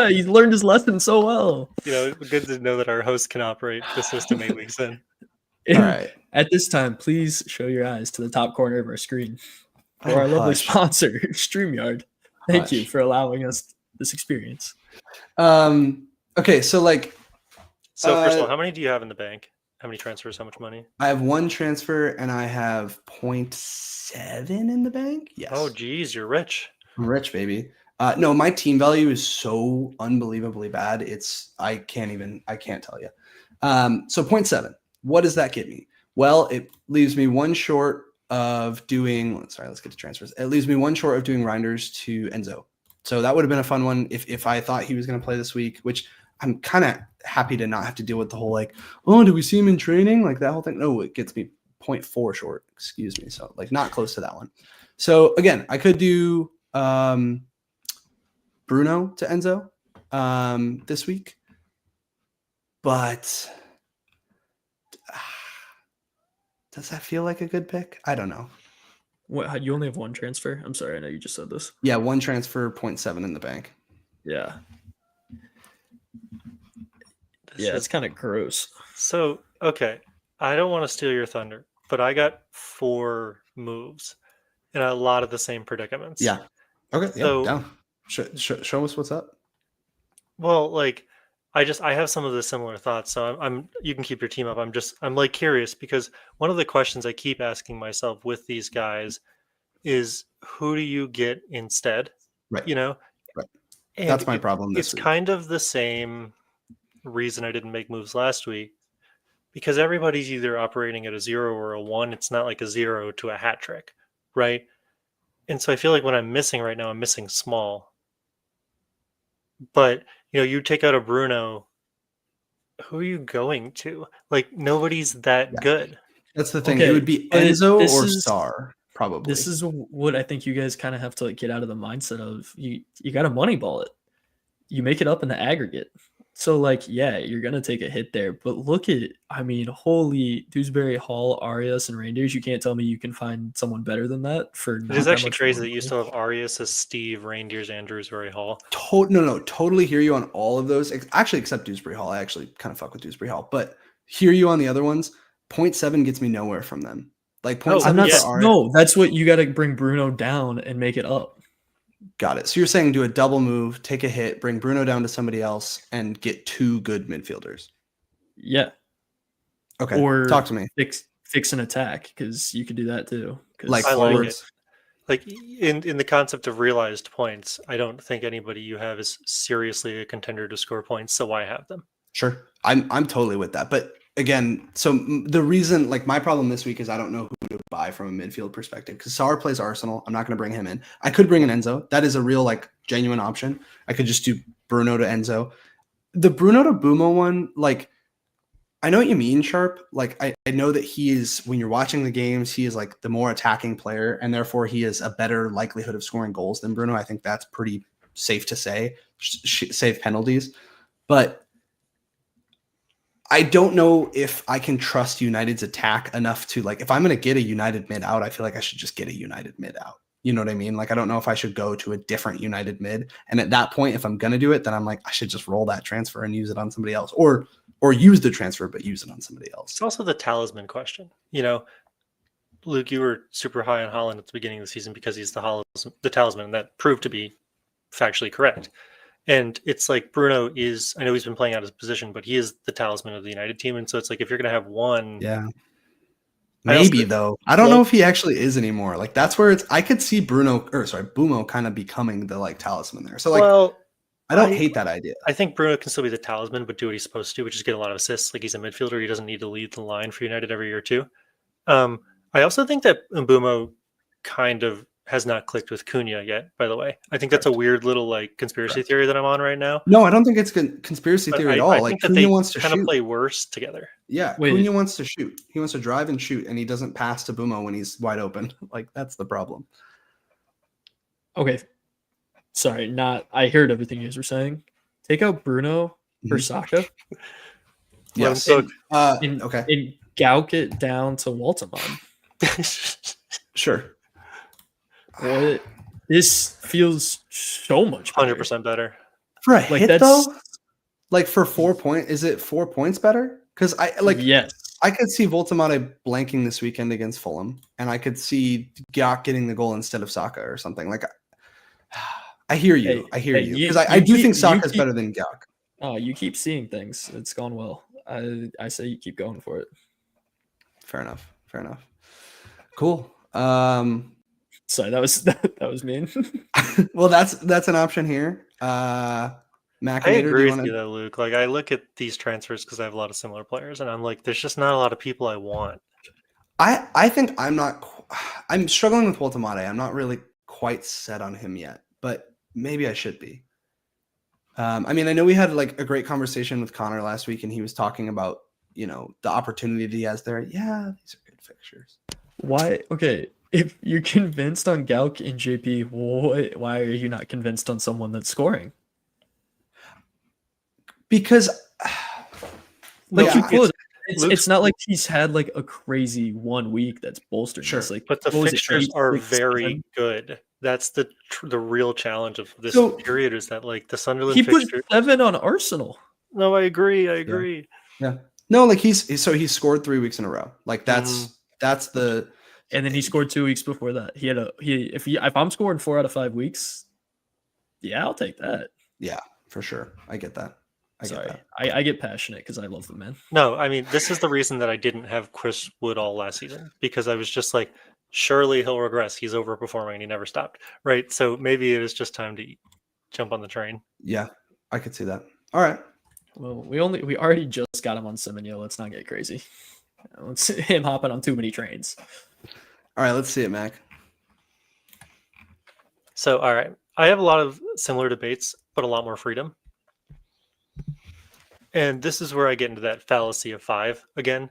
He's learned his lesson so well. Good to know that our host can operate the system 8 weeks in. All right. At this time, please show your eyes to the top corner of our screen for our lovely sponsor, StreamYard. Thank you for allowing us this experience. Okay, so like, first of all, how many do you have in the bank? How many transfers? How much money? I have 1 transfer and I have 0.7 in the bank. Yes. Oh, geez, you're rich. I'm rich, baby. No, my team value is so unbelievably bad. I can't tell you. So 0.7. What does that get me? Well, it leaves me 1 short of doing. Sorry, let's get to transfers. It leaves me 1 short of doing Reinders to Enzo. So that would have been a fun one if I thought he was going to play this week, which I'm kind of happy to not have to deal with the whole like, oh, do we see him in training? Like that whole thing. No, it gets me 0.4 short. Excuse me. So like not close to that one. So again, I could do Bruno to Enzo this week, but does that feel like a good pick? I don't know. What, you only have 1 transfer? I'm sorry, I know you just said this. Yeah, 1 transfer, 0.7 in the bank. Yeah. It's kind of gross. So, okay, I don't want to steal your thunder, but I got 4 moves in a lot of the same predicaments. Yeah. Okay. So, yeah. Down. Show us what's up. Well, like, I have some of the similar thoughts. So you can keep your team up. I'm like curious because one of the questions I keep asking myself with these guys is who do you get instead? Right. Right. And that's my problem. It's kind of the same reason I didn't make moves last week because everybody's either operating at a 0 or a 1. It's not like a 0 to a hat trick. Right. And so I feel like what I'm missing right now, I'm missing small. But you take out a Bruno, who are you going to? Like, nobody's that good. That's the thing. Okay. It would be Enzo or Sar, probably. This is what I think you guys kind of have to get out of the mindset of. You got to moneyball it. You make it up in the aggregate. So, like, yeah, you're going to take a hit there. But look at, holy Dewsbury, Hall, Arias, and Reindeers. You can't tell me you can find someone better than that for. It is actually crazy that you still have Arias as Steve, Reindeers, and Dewsbury Hall. No, totally hear you on all of those. Actually, except Dewsbury Hall. I actually kind of fuck with Dewsbury Hall. But hear you on the other ones. 0.7 gets me nowhere from them. Like 0.7 No, that's what you got to bring Bruno down and make it up. Got it. So you're saying do a double move, take a hit, bring Bruno down to somebody else, and get 2 good midfielders. Yeah. Okay. Or talk to me. Fix an attack because you could do that too. Like forwards. Like in the concept of realized points, I don't think anybody you have is seriously a contender to score points. So why have them? Sure, I'm totally with that. But again, so the reason, like my problem this week is I don't know who to buy from a midfield perspective because Sar plays Arsenal. I'm not going to bring him in. I could bring an Enzo. That is a real like genuine option. I could just do Bruno to Enzo. The Bruno to Buma one, like I know what you mean, Sharpe. Like I know that he is when you're watching the games, he is like the more attacking player, and therefore he has a better likelihood of scoring goals than Bruno. I think that's pretty safe to say. Save penalties, but I don't know if I can trust United's attack enough to like, if I'm going to get a United mid out, I feel like I should just get a United mid out. You know what I mean? Like, I don't know if I should go to a different United mid. And at that point, if I'm going to do it, then I'm like, I should just roll that transfer and use it on somebody else or use the transfer, but use it on somebody else. It's also the talisman question. Luke, you were super high on Haaland at the beginning of the season because he's the talisman, and that proved to be factually correct. And it's like Bruno is, I know he's been playing out his position, but he is the talisman of the United team. And so it's like, if you're going to have one. Yeah. Maybe though. I don't know if he actually is anymore. Like that's where I could see Bumo kind of becoming the like talisman there. So like, I don't hate that idea. I think Bruno can still be the talisman, but do what he's supposed to, which is get a lot of assists. Like he's a midfielder. He doesn't need to lead the line for United every year too. I also think that Mbumo kind of has not clicked with Cunha yet, by the way. I think that's a weird little like conspiracy theory that I'm on right now. No, I don't think it's conspiracy theory at all. I like think that Cunha they wants to kind of shoot. play worse together. Yeah, Wait. Cunha wants to shoot. He wants to drive and shoot, and he doesn't pass to Bumo when he's wide open. Like that's the problem. Okay. Sorry, I heard everything you guys were saying. Take out Bruno for Saka. Yes. Okay. And Gauk it down to Walterman. Sure. What? This feels so much better. 100% better. For a hit though? Like for 4 points, is it 4 points better? Because yes. I could see Voltamade blanking this weekend against Fulham, and I could see Gauk getting the goal instead of Saka or something. Like I hear you. I hear you. Because I do think Saka's better than Gauk. Oh, you keep seeing things. It's gone well. I say you keep going for it. Fair enough. Cool. Sorry, that was mean. Well, that's an option here. Mack, I agree with you though, Luke. Like I look at these transfers because I have a lot of similar players, and I'm like, there's just not a lot of people I want. I think I'm struggling with Voltamade. I'm not really quite set on him yet, but maybe I should be. I mean, I know we had like a great conversation with Connor last week, and he was talking about, the opportunity that he has there. Yeah, these are good fixtures. Why? Okay, if you're convinced on Gauk and JP, why are you not convinced on someone that's scoring? Because it's not like he's had like a crazy 1 week that's bolstered. Sure, like, but the fixtures are very good. That's the real challenge of this period is that like the Sunderland he fixture. put 7 on Arsenal. No, I agree. Yeah. No, like he scored 3 weeks in a row. Like that's the. And then he scored 2 weeks before that. If I'm scoring 4 out of 5 weeks, yeah, I'll take that. Yeah, for sure. I get that. I get passionate because I love the man. No, I mean, this is the reason that I didn't have Chris Wood all last season, because I was just like, surely he'll regress. He's overperforming and he never stopped. Right. So maybe it was just time to jump on the train. Yeah, I could see that. All right. Well, we already just got him on Semenyo. Let's not get crazy. Let's him hopping on too many trains. All right, let's see it, Mac. So, all right. I have a lot of similar debates, but a lot more freedom. And this is where I get into that fallacy of 5 again,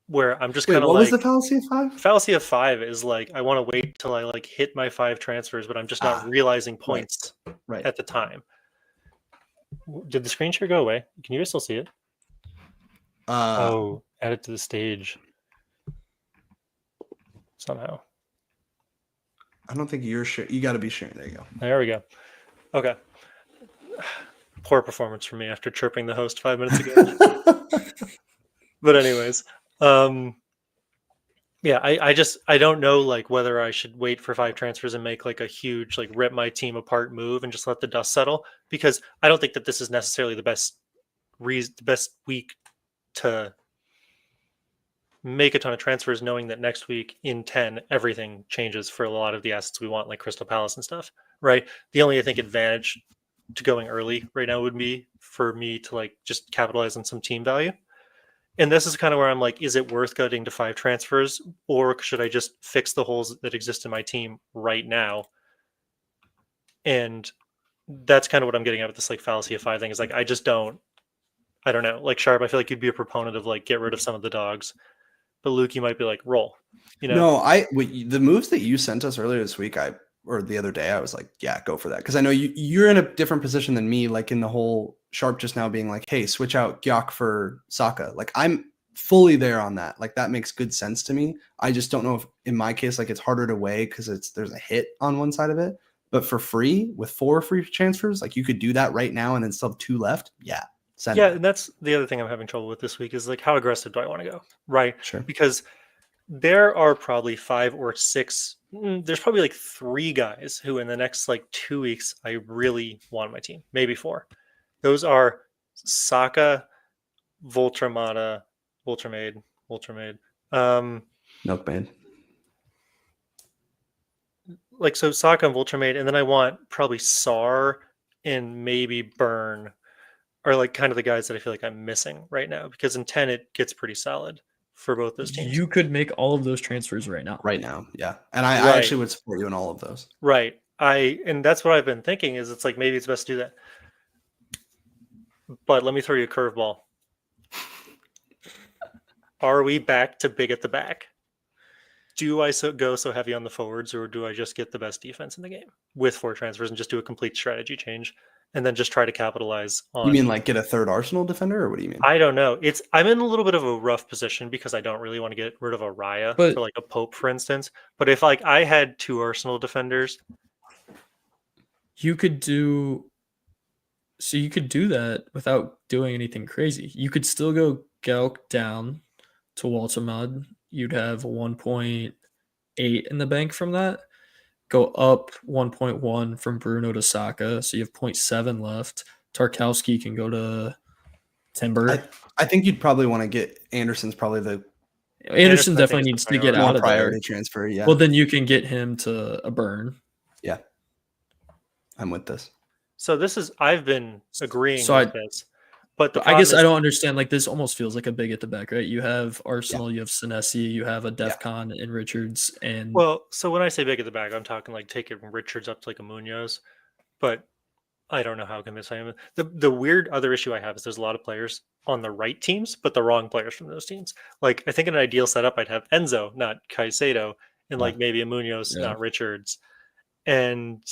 where I'm just kind of like... What was the fallacy of 5? Fallacy of 5 is like, I want to wait till I like hit my 5 transfers, but I'm just not realizing points at the time. Did the screen share go away? Can you guys still see it? Add it to the stage. Somehow. I don't think you're sure. You got to be sharing. There you go. There we go. Okay. Poor performance for me after chirping the host 5 minutes ago. But anyways, yeah, I don't know like whether I should wait for 5 transfers and make like a huge like rip my team apart move and just let the dust settle, because I don't think that this is necessarily the best week to make a ton of transfers, knowing that next week in 10 everything changes for a lot of the assets we want, like Crystal Palace and stuff, right? The only I think advantage to going early right now would be for me to like just capitalize on some team value. And this is kind of where I'm like, is it worth going to 5 transfers, or should I just fix the holes that exist in my team right now? And that's kind of what I'm getting at with this like fallacy of 5 thing, is like, I don't know. Like Sharpe, I feel like you'd be a proponent of like, get rid of some of the dogs. But Luke, you might be like, roll. No, the moves that you sent us earlier this week, or the other day, I was like, yeah, go for that. Because I know you're in a different position than me, like in the whole Sharpe just now being like, hey, switch out Gauk for Saka. Like I'm fully there on that. Like that makes good sense to me. I just don't know if in my case, like it's harder to weigh because there's a hit on one side of it. But for free, with 4 free transfers, like you could do that right now and then still have 2 left. Yeah. And that's the other thing I'm having trouble with this week is like, how aggressive do I want to go? Right. Sure. Because there are probably 5 or 6. There's probably like 3 guys who in the next like 2 weeks, I really want on my team, maybe 4. Those are Saka, Voltramade, Milkmaid. Like, so Saka and Voltramade, and then I want probably Sar and maybe Burn are like kind of the guys that I feel like I'm missing right now, because in 10 it gets pretty solid for both those teams. You could make all of those transfers right now. Right now, yeah. And I actually would support you in all of those. Right. And that's what I've been thinking is it's like maybe it's best to do that. But let me throw you a curveball. Are we back to big at the back? Do I go so heavy on the forwards, or do I just get the best defense in the game with 4 transfers and just do a complete strategy change and then just try to capitalize on? You mean like get a third Arsenal defender, or what do you mean? I don't know. I'm in a little bit of a rough position because I don't really want to get rid of a Raya for like a Pope, for instance. But if like I had 2 Arsenal defenders, you could do that without doing anything crazy. You could still go Gauk down to Waltermod. You'd have 1.8 in the bank from that. Go up 1.1 from Bruno to Saka, so you have 0.7 left. Tarkowski can go to Timber. I think you'd probably want to get Anderson's probably the Anderson definitely needs to get out of priority there. Transfer. Yeah. Well, then you can get him to a burn. Yeah, I'm with this. So I've been agreeing with this. But I guess I don't understand. Like, this almost feels like a big at the back, right? You have Arsenal, you have Senesi, you have a Defcon and Richards, and so when I say big at the back, I'm talking like taking Richards up to like a Munoz, but I don't know how convinced I am. The weird other issue I have is there's a lot of players on the right teams, but the wrong players from those teams. Like, I think in an ideal setup, I'd have Enzo, not Caicedo, and like maybe a Munoz, not Richards, and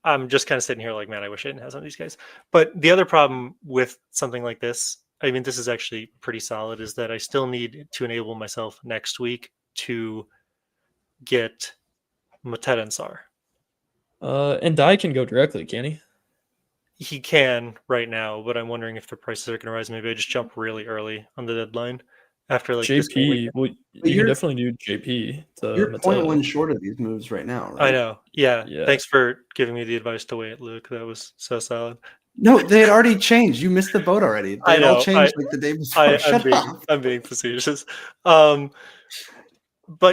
I'm just kind of sitting here like, man, I wish I didn't have some of these guys. But the other problem with something like this, I mean, this is actually pretty solid, is that I still need to enable myself next week to get Mateta and Sarr. And Dye can go directly, can he? He can right now, but I'm wondering if the prices are going to rise. Maybe I just jump really early on the deadline after like JP. Well, you can definitely do JP. You're 0.1 short of these moves right now, right? I know. Yeah. Thanks for giving me the advice to wait, Luke. That was so solid. No, they had already changed. You missed the boat already. They all changed like the day before. I'm being facetious. But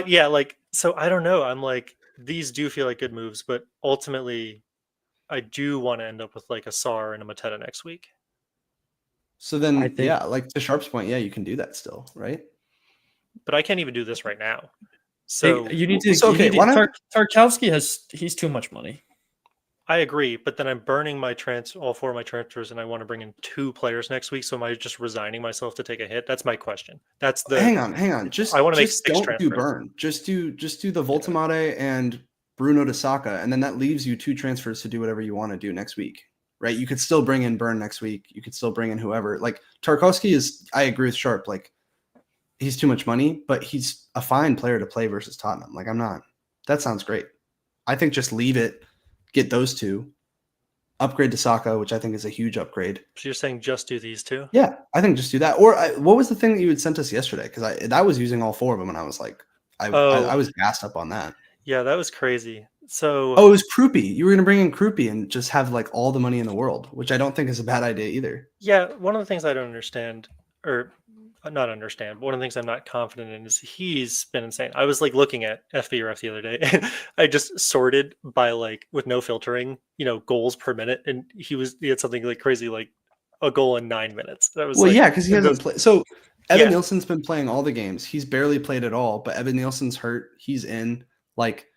yeah, like, so I don't know. I'm like, these do feel like good moves, but ultimately I do want to end up with like a Sarr and a Mateta next week. So then, like to Sharpe's point, you can do that still, right? But I can't even do this right now. So you need to. Tarkowski he's too much money. I agree, but then I'm burning all 4 of my transfers, and I want to bring in 2 players next week. So am I just resigning myself to take a hit? That's my question. That's the. Hang on. Just I want to make 6 don't transfers. Do burn. Just do the Voltamade and Bruno to Saka, and then that leaves you 2 transfers to do whatever you want to do next week. Right, you could still bring in Burn next week. You could still bring in whoever. Like Tarkowski is, I agree with Sharpe. Like, he's too much money, but he's a fine player to play versus Tottenham. Like, I'm not. That sounds great. I think just leave it, get those 2, upgrade to Saka, which I think is a huge upgrade. So you're saying just do these 2? Yeah, I think just do that. Or what was the thing that you had sent us yesterday? Because I was using all 4 of them, and I was like, I was gassed up on that. Yeah, that was crazy. So it was Krupi. You were going to bring in Krupi and just have like all the money in the world, which I don't think is a bad idea either. Yeah, one of the things I don't understand, or not understand, but one of the things I'm not confident in is he's been insane. I was like looking at FBref the other day, and I just sorted by like with no filtering, goals per minute, and he had something like crazy, like a goal in 9 minutes. That was because he hasn't played. So Evan Nielsen's been playing all the games. He's barely played at all, but Evan Nielsen's hurt. He's in. Like,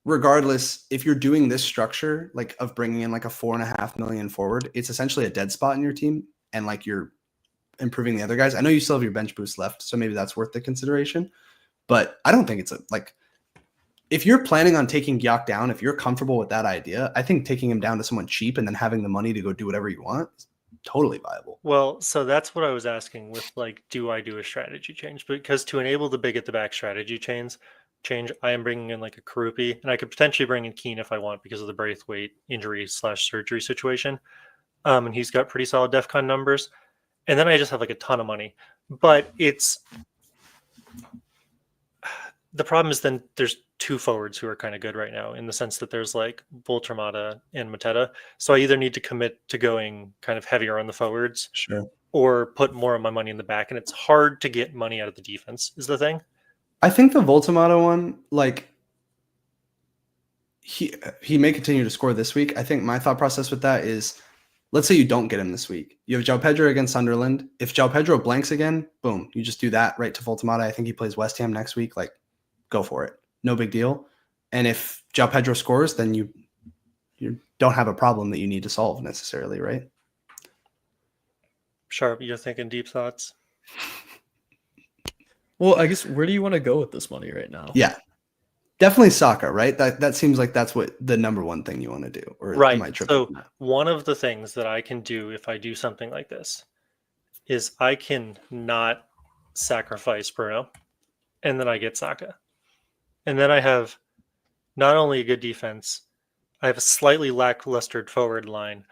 regardless, if you're doing this structure, like of bringing in like a 4.5 million forward, it's essentially a dead spot in your team, and like you're improving the other guys. I know you still have your bench boost left, so maybe that's worth the consideration. But I don't think it's if you're planning on taking Gyak down, if you're comfortable with that idea, I think taking him down to someone cheap and then having the money to go do whatever you want is totally viable. Well, so that's what I was asking with like, do I do a strategy change? Because to enable the big at the back strategy change, I am bringing in like a Karupi, and I could potentially bring in Keane if I want because of the Braithwaite injury/surgery situation. And he's got pretty solid DEFCON numbers. And then I just have like a ton of money. But the problem is then there's 2 forwards who are kind of good right now in the sense that there's like Voltermata and Mateta. So I either need to commit to going kind of heavier on the forwards, or put more of my money in the back. And it's hard to get money out of the defense is the thing. I think the Voltamata one, like, he may continue to score this week. I think my thought process with that is let's say you don't get him this week. You have João Pedro against Sunderland. If João Pedro blanks again, boom, you just do that right to full Tomata. I think he plays West Ham next week. Like, go for it. No big deal. And if João Pedro scores, then you don't have a problem that you need to solve necessarily, right? Sharpe, you're thinking deep thoughts. Well, I guess where do you want to go with this money right now? Yeah. Definitely Saka, right? That seems like that's what the number one thing you want to do. Or right. So one of the things that I can do if I do something like this is I can not sacrifice Bruno, and then I get Saka. And then I have not only a good defense, I have a slightly lackluster forward line,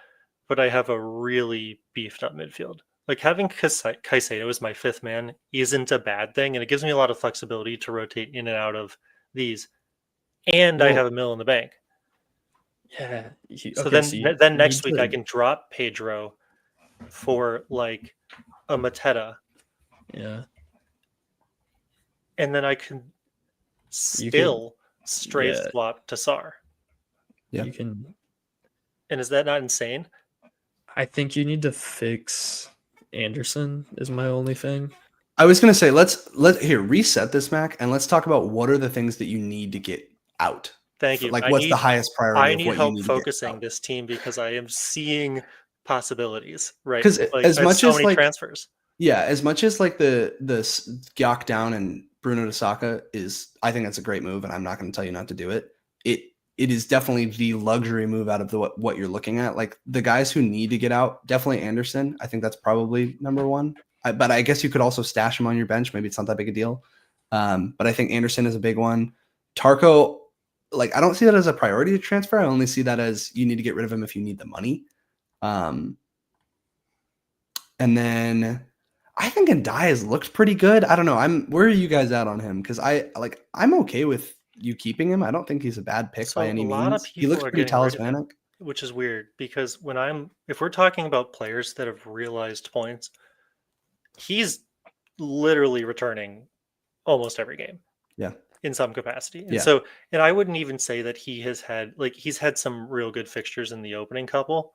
but I have a really beefed up midfield. Like having Caicedo as my fifth man isn't a bad thing, and it gives me a lot of flexibility to rotate in and out of these. And I have a mill in the bank. Yeah. So then next week I can drop Pedro for like a Mateta. Yeah. And then I can still straight swap to Sar. Yeah. You can. And is that not insane? I think you need to fix Anderson is my only thing. I was going to say, let's reset this, Mac, and let's talk about what are the things that you need to get out. Thank you. Like, what's the highest priority? I need help focusing this team because I am seeing possibilities, right? Because like, as much as like transfers, as much as like the Gyak down and Bruno to Saka is, I think that's a great move, and I'm not going to tell you not to do it. It is definitely the luxury move out of what you're looking at. Like the guys who need to get out, definitely Anderson. I think that's probably number one. But I guess you could also stash him on your bench. Maybe it's not that big a deal. But I think Anderson is a big one. Tarko, like I don't see that as a priority to transfer. I only see that as you need to get rid of him if you need the money. And then I think Ndai has looked pretty good. I don't know. Where are you guys at on him? Because I'm okay with you keeping him. I don't think he's a bad pick by any means. He looks pretty talismanic. Which is weird because if we're talking about players that have realized points, he's literally returning almost every game. Yeah. In some capacity. And and I wouldn't even say that he's had some real good fixtures in the opening couple,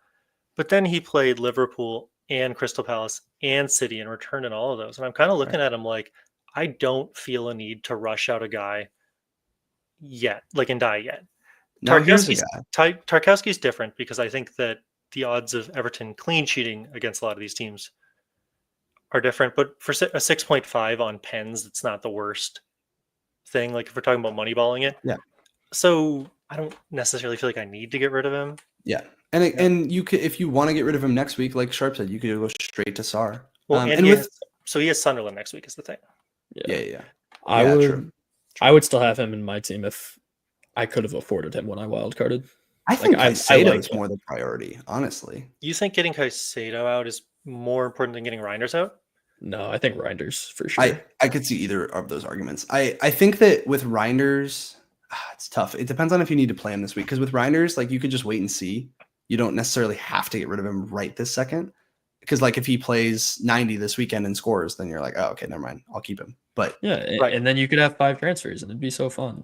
but then he played Liverpool and Crystal Palace and City and returned in all of those. And I'm kind of looking at him like, I don't feel a need to rush out a guy yet, like Ndai yet. Tarkowski's different because I think that the odds of Everton clean sheeting against a lot of these teams are different, but for a 6.5 on pens, it's not the worst thing. Like if we're talking about moneyballing it. Yeah. So I don't necessarily feel like I need to get rid of him. Yeah. And you could, if you want to get rid of him next week, like Sharpe said, you could go straight to Sar. Well, so he has Sunderland next week is the thing. Yeah. I would still have him in my team if I could have afforded him when I wildcarded. I think Caicedo is more the priority, honestly. You think getting Caicedo out is more important than getting Reinders out? No, I think Reinders for sure. I could see either of those arguments. I think that with Reinders, it's tough. It depends on if you need to play him this week. Because with Reinders, like you could just wait and see. You don't necessarily have to get rid of him right this second. Because like if he plays 90 this weekend and scores, then you're like, oh, okay, never mind. I'll keep him. But and then you could have 5 transfers and it'd be so fun.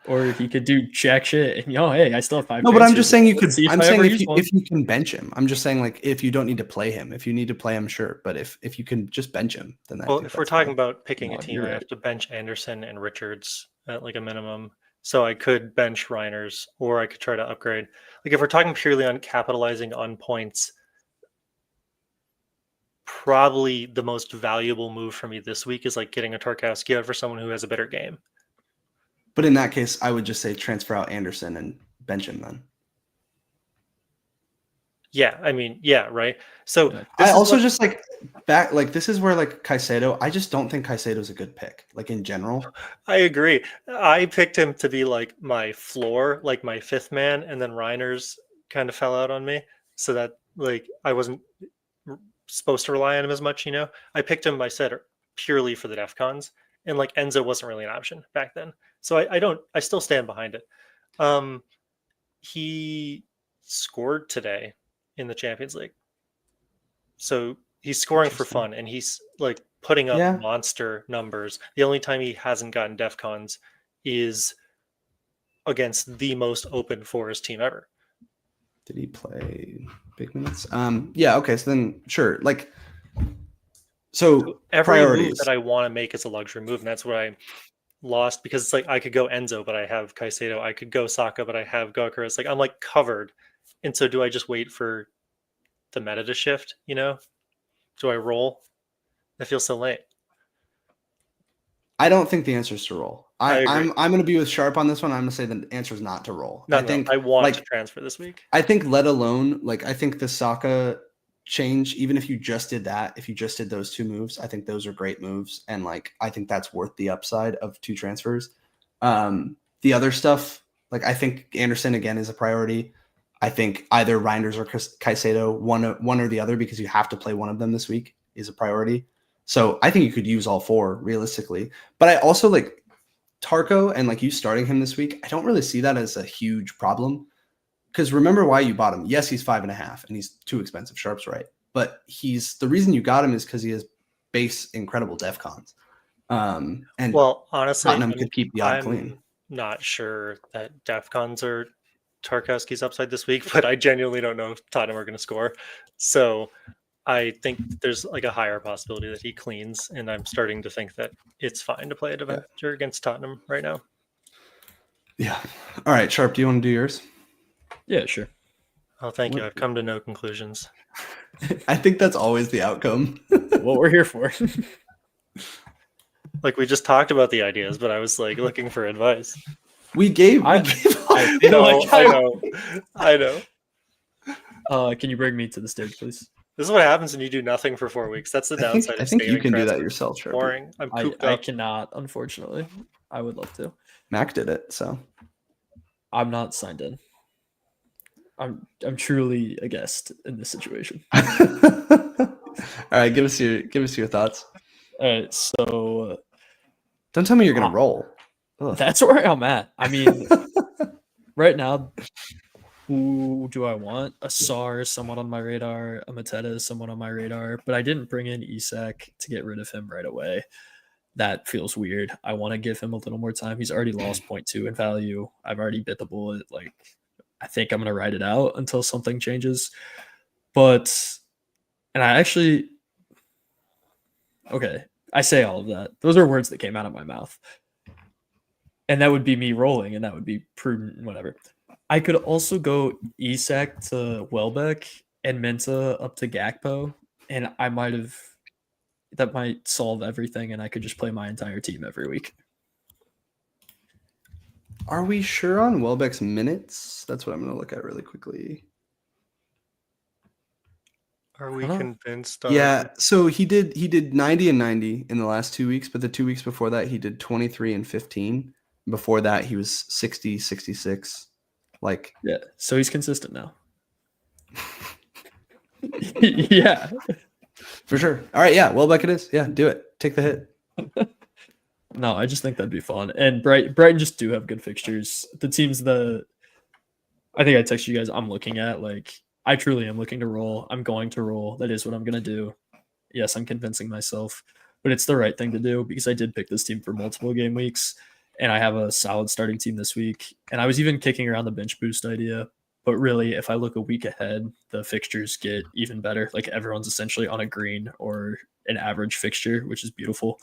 Or he could do jack shit and hey, I still have 5. No, but I'm just saying you could. I'm saying if you can bench him. I'm just saying like if you don't need to play him. If you need to play him, sure. But if you can just bench him, then that. Well, if we're talking about picking a team, I have to bench Anderson and Richards at like a minimum. So I could bench Reiners, or I could try to upgrade. Like if we're talking purely on capitalizing on points, probably the most valuable move for me this week is like getting a Tarkowski out for someone who has a better game. But in that case, I would just say transfer out Anderson and bench him then. Yeah, I mean, yeah, right. So I also just like back, like this is where like Caicedo, I just don't think Caicedo's a good pick, like in general. I agree. I picked him to be like my floor, like my 5th man, and then Reiners kind of fell out on me. So that like I wasn't supposed to rely on him as much, I picked him, I said, purely for the DEFCONs, and like Enzo wasn't really an option back then. So I still stand behind it. He scored today in the Champions League. So he's scoring for fun and he's like putting up monster numbers. The only time he hasn't gotten DEFCONs is against the most open Forest team ever. Did he play? big minutes. Yeah. Okay. So then, sure. Like, so every move priorities. that I want to make is a luxury move, and that's what I lost because it's like I could go Enzo, but I have Caicedo. I could go Saka, but I have Gokra. It's like I'm like covered. And so, do I just wait for the meta to shift? You know, do I roll? I feel so late. I don't think the answer is to roll. I'm going to be with Sharpe on this one. I'm going to say the answer is not to roll. I think I want to transfer this week. I think let alone I think the Saka change, even if you just did that, if you just did those two moves, I think those are great moves, and I think that's worth the upside of 2 transfers. The other stuff, I think Anderson again is a priority. I think either Reinders or Caicedo, one or the other, because you have to play one of them this week, is a priority. So I think you could use all 4 realistically. But I also Tarko and you starting him this week. I don't really see that as a huge problem, because remember why you bought him. Yes, he's 5.5 and he's too expensive. Sharpe's right. But the reason you got him is because he has base incredible def cons. And honestly, Tottenham could keep the odd clean. Not sure that def cons are Tarkowski's upside this week, but I genuinely don't know if Tottenham are going to score. So I think there's a higher possibility that he cleans, and I'm starting to think that it's fine to play a Avenger against Tottenham right now. Yeah. All right, Sharpe, do you want to do yours? Yeah, sure. Oh, thank you. I've come to no conclusions. I think that's always the outcome. What we're here for. We just talked about the ideas, but I was looking for advice. I know. Can you bring me to the stage, please? This is what happens when you do nothing for 4 weeks. That's the downside. I think you can do that yourself, Sharpe. Boring. I'm cooped I up. cannot, unfortunately. I would love to. Mack did it, so I'm not signed in. I'm truly a guest in this situation. All right, give us your thoughts. All right, so don't tell me you're gonna roll. Ugh. That's where I'm at. I mean, right now, who do I want? A Sar is somewhat on my radar. A Mateta is somewhat on my radar, but I didn't bring in Isak to get rid of him right away. That feels weird. I want to give him a little more time. He's already lost 0.2 in value. I've already bit the bullet. I think I'm going to ride it out until something changes. Okay, I say all of that. Those are words that came out of my mouth. And that would be me rolling, and that would be prudent, whatever. I could also go Isak to Welbeck and Menta up to Gakpo, and that might solve everything, and I could just play my entire team every week. Are we sure on Welbeck's minutes? That's what I'm going to look at really quickly. Are we convinced? Yeah, so he did 90 and 90 in the last 2 weeks, but the 2 weeks before that he did 23 and 15. Before that he was 60, 66. Yeah, so he's consistent now. Yeah. For sure. All right, yeah, Welbeck it is. Yeah, do it. Take the hit. No, I just think that'd be fun. And Brighton just do have good fixtures. The teams that I think I texted you guys I'm looking at, I truly am looking to roll. I'm going to roll. That is what I'm going to do. Yes, I'm convincing myself, but it's the right thing to do because I did pick this team for multiple game weeks, and I have a solid starting team this week. And I was even kicking around the bench boost idea, but really, if I look a week ahead, the fixtures get even better. Everyone's essentially on a green or an average fixture, which is beautiful.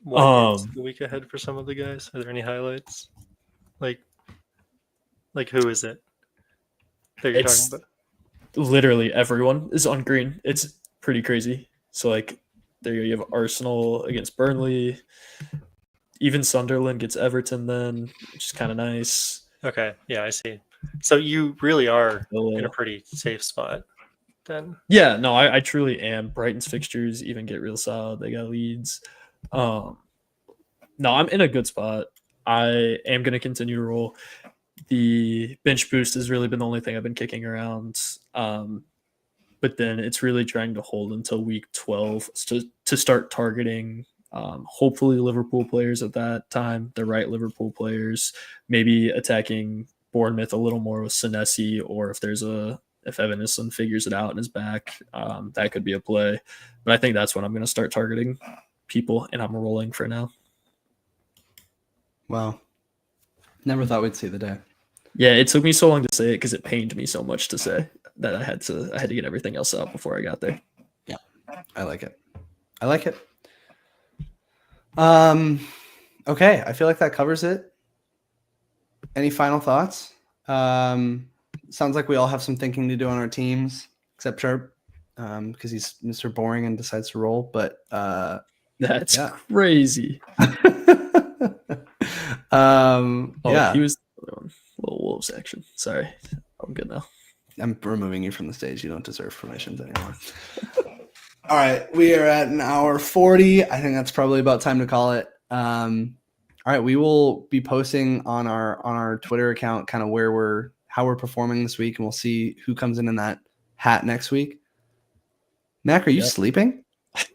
What is the week ahead for some of the guys? Are there any highlights? Who is it that you're talking about? Literally everyone is on green. It's pretty crazy. So there you have Arsenal against Burnley. Even Sunderland gets Everton then, which is kind of nice. Okay, yeah, I see. So you really are in a pretty safe spot then. Yeah, no, I truly am. Brighton's fixtures even get real solid. They got Leeds. No, I'm in a good spot. I am going to continue to roll. The bench boost has really been the only thing I've been kicking around. But then it's really trying to hold until week 12 to start targeting hopefully Liverpool players at that time, the right Liverpool players, maybe attacking Bournemouth a little more with Senesi, or if Evanisson figures it out and is back, that could be a play. But I think that's when I'm going to start targeting people, and I'm rolling for now. Wow. Never thought we'd see the day. Yeah, it took me so long to say it because it pained me so much to say. that I had to get everything else out before I got there. Yeah, I like it. Okay, I feel like that covers it. Any final thoughts? Sounds like we all have some thinking to do on our teams, except Sharpe, because he's Mr. Boring and decides to roll. But that's crazy. Yeah, he was the other one. Little Wolves action. Sorry, I'm good now. I'm removing you from the stage. You don't deserve permissions anymore. All right, we are at an hour 40. I think that's probably about time to call it. All right, we will be posting on our Twitter account kind of how we're performing this week, and we'll see who comes in that hat next week. Mac, are you sleeping?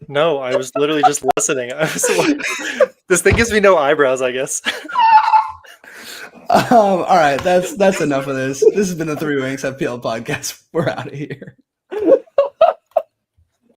No, I was literally just listening. I was like, this thing gives me no eyebrows, I guess. All right, that's enough of this. This has been the Three Wanks FPL podcast. We're out of here.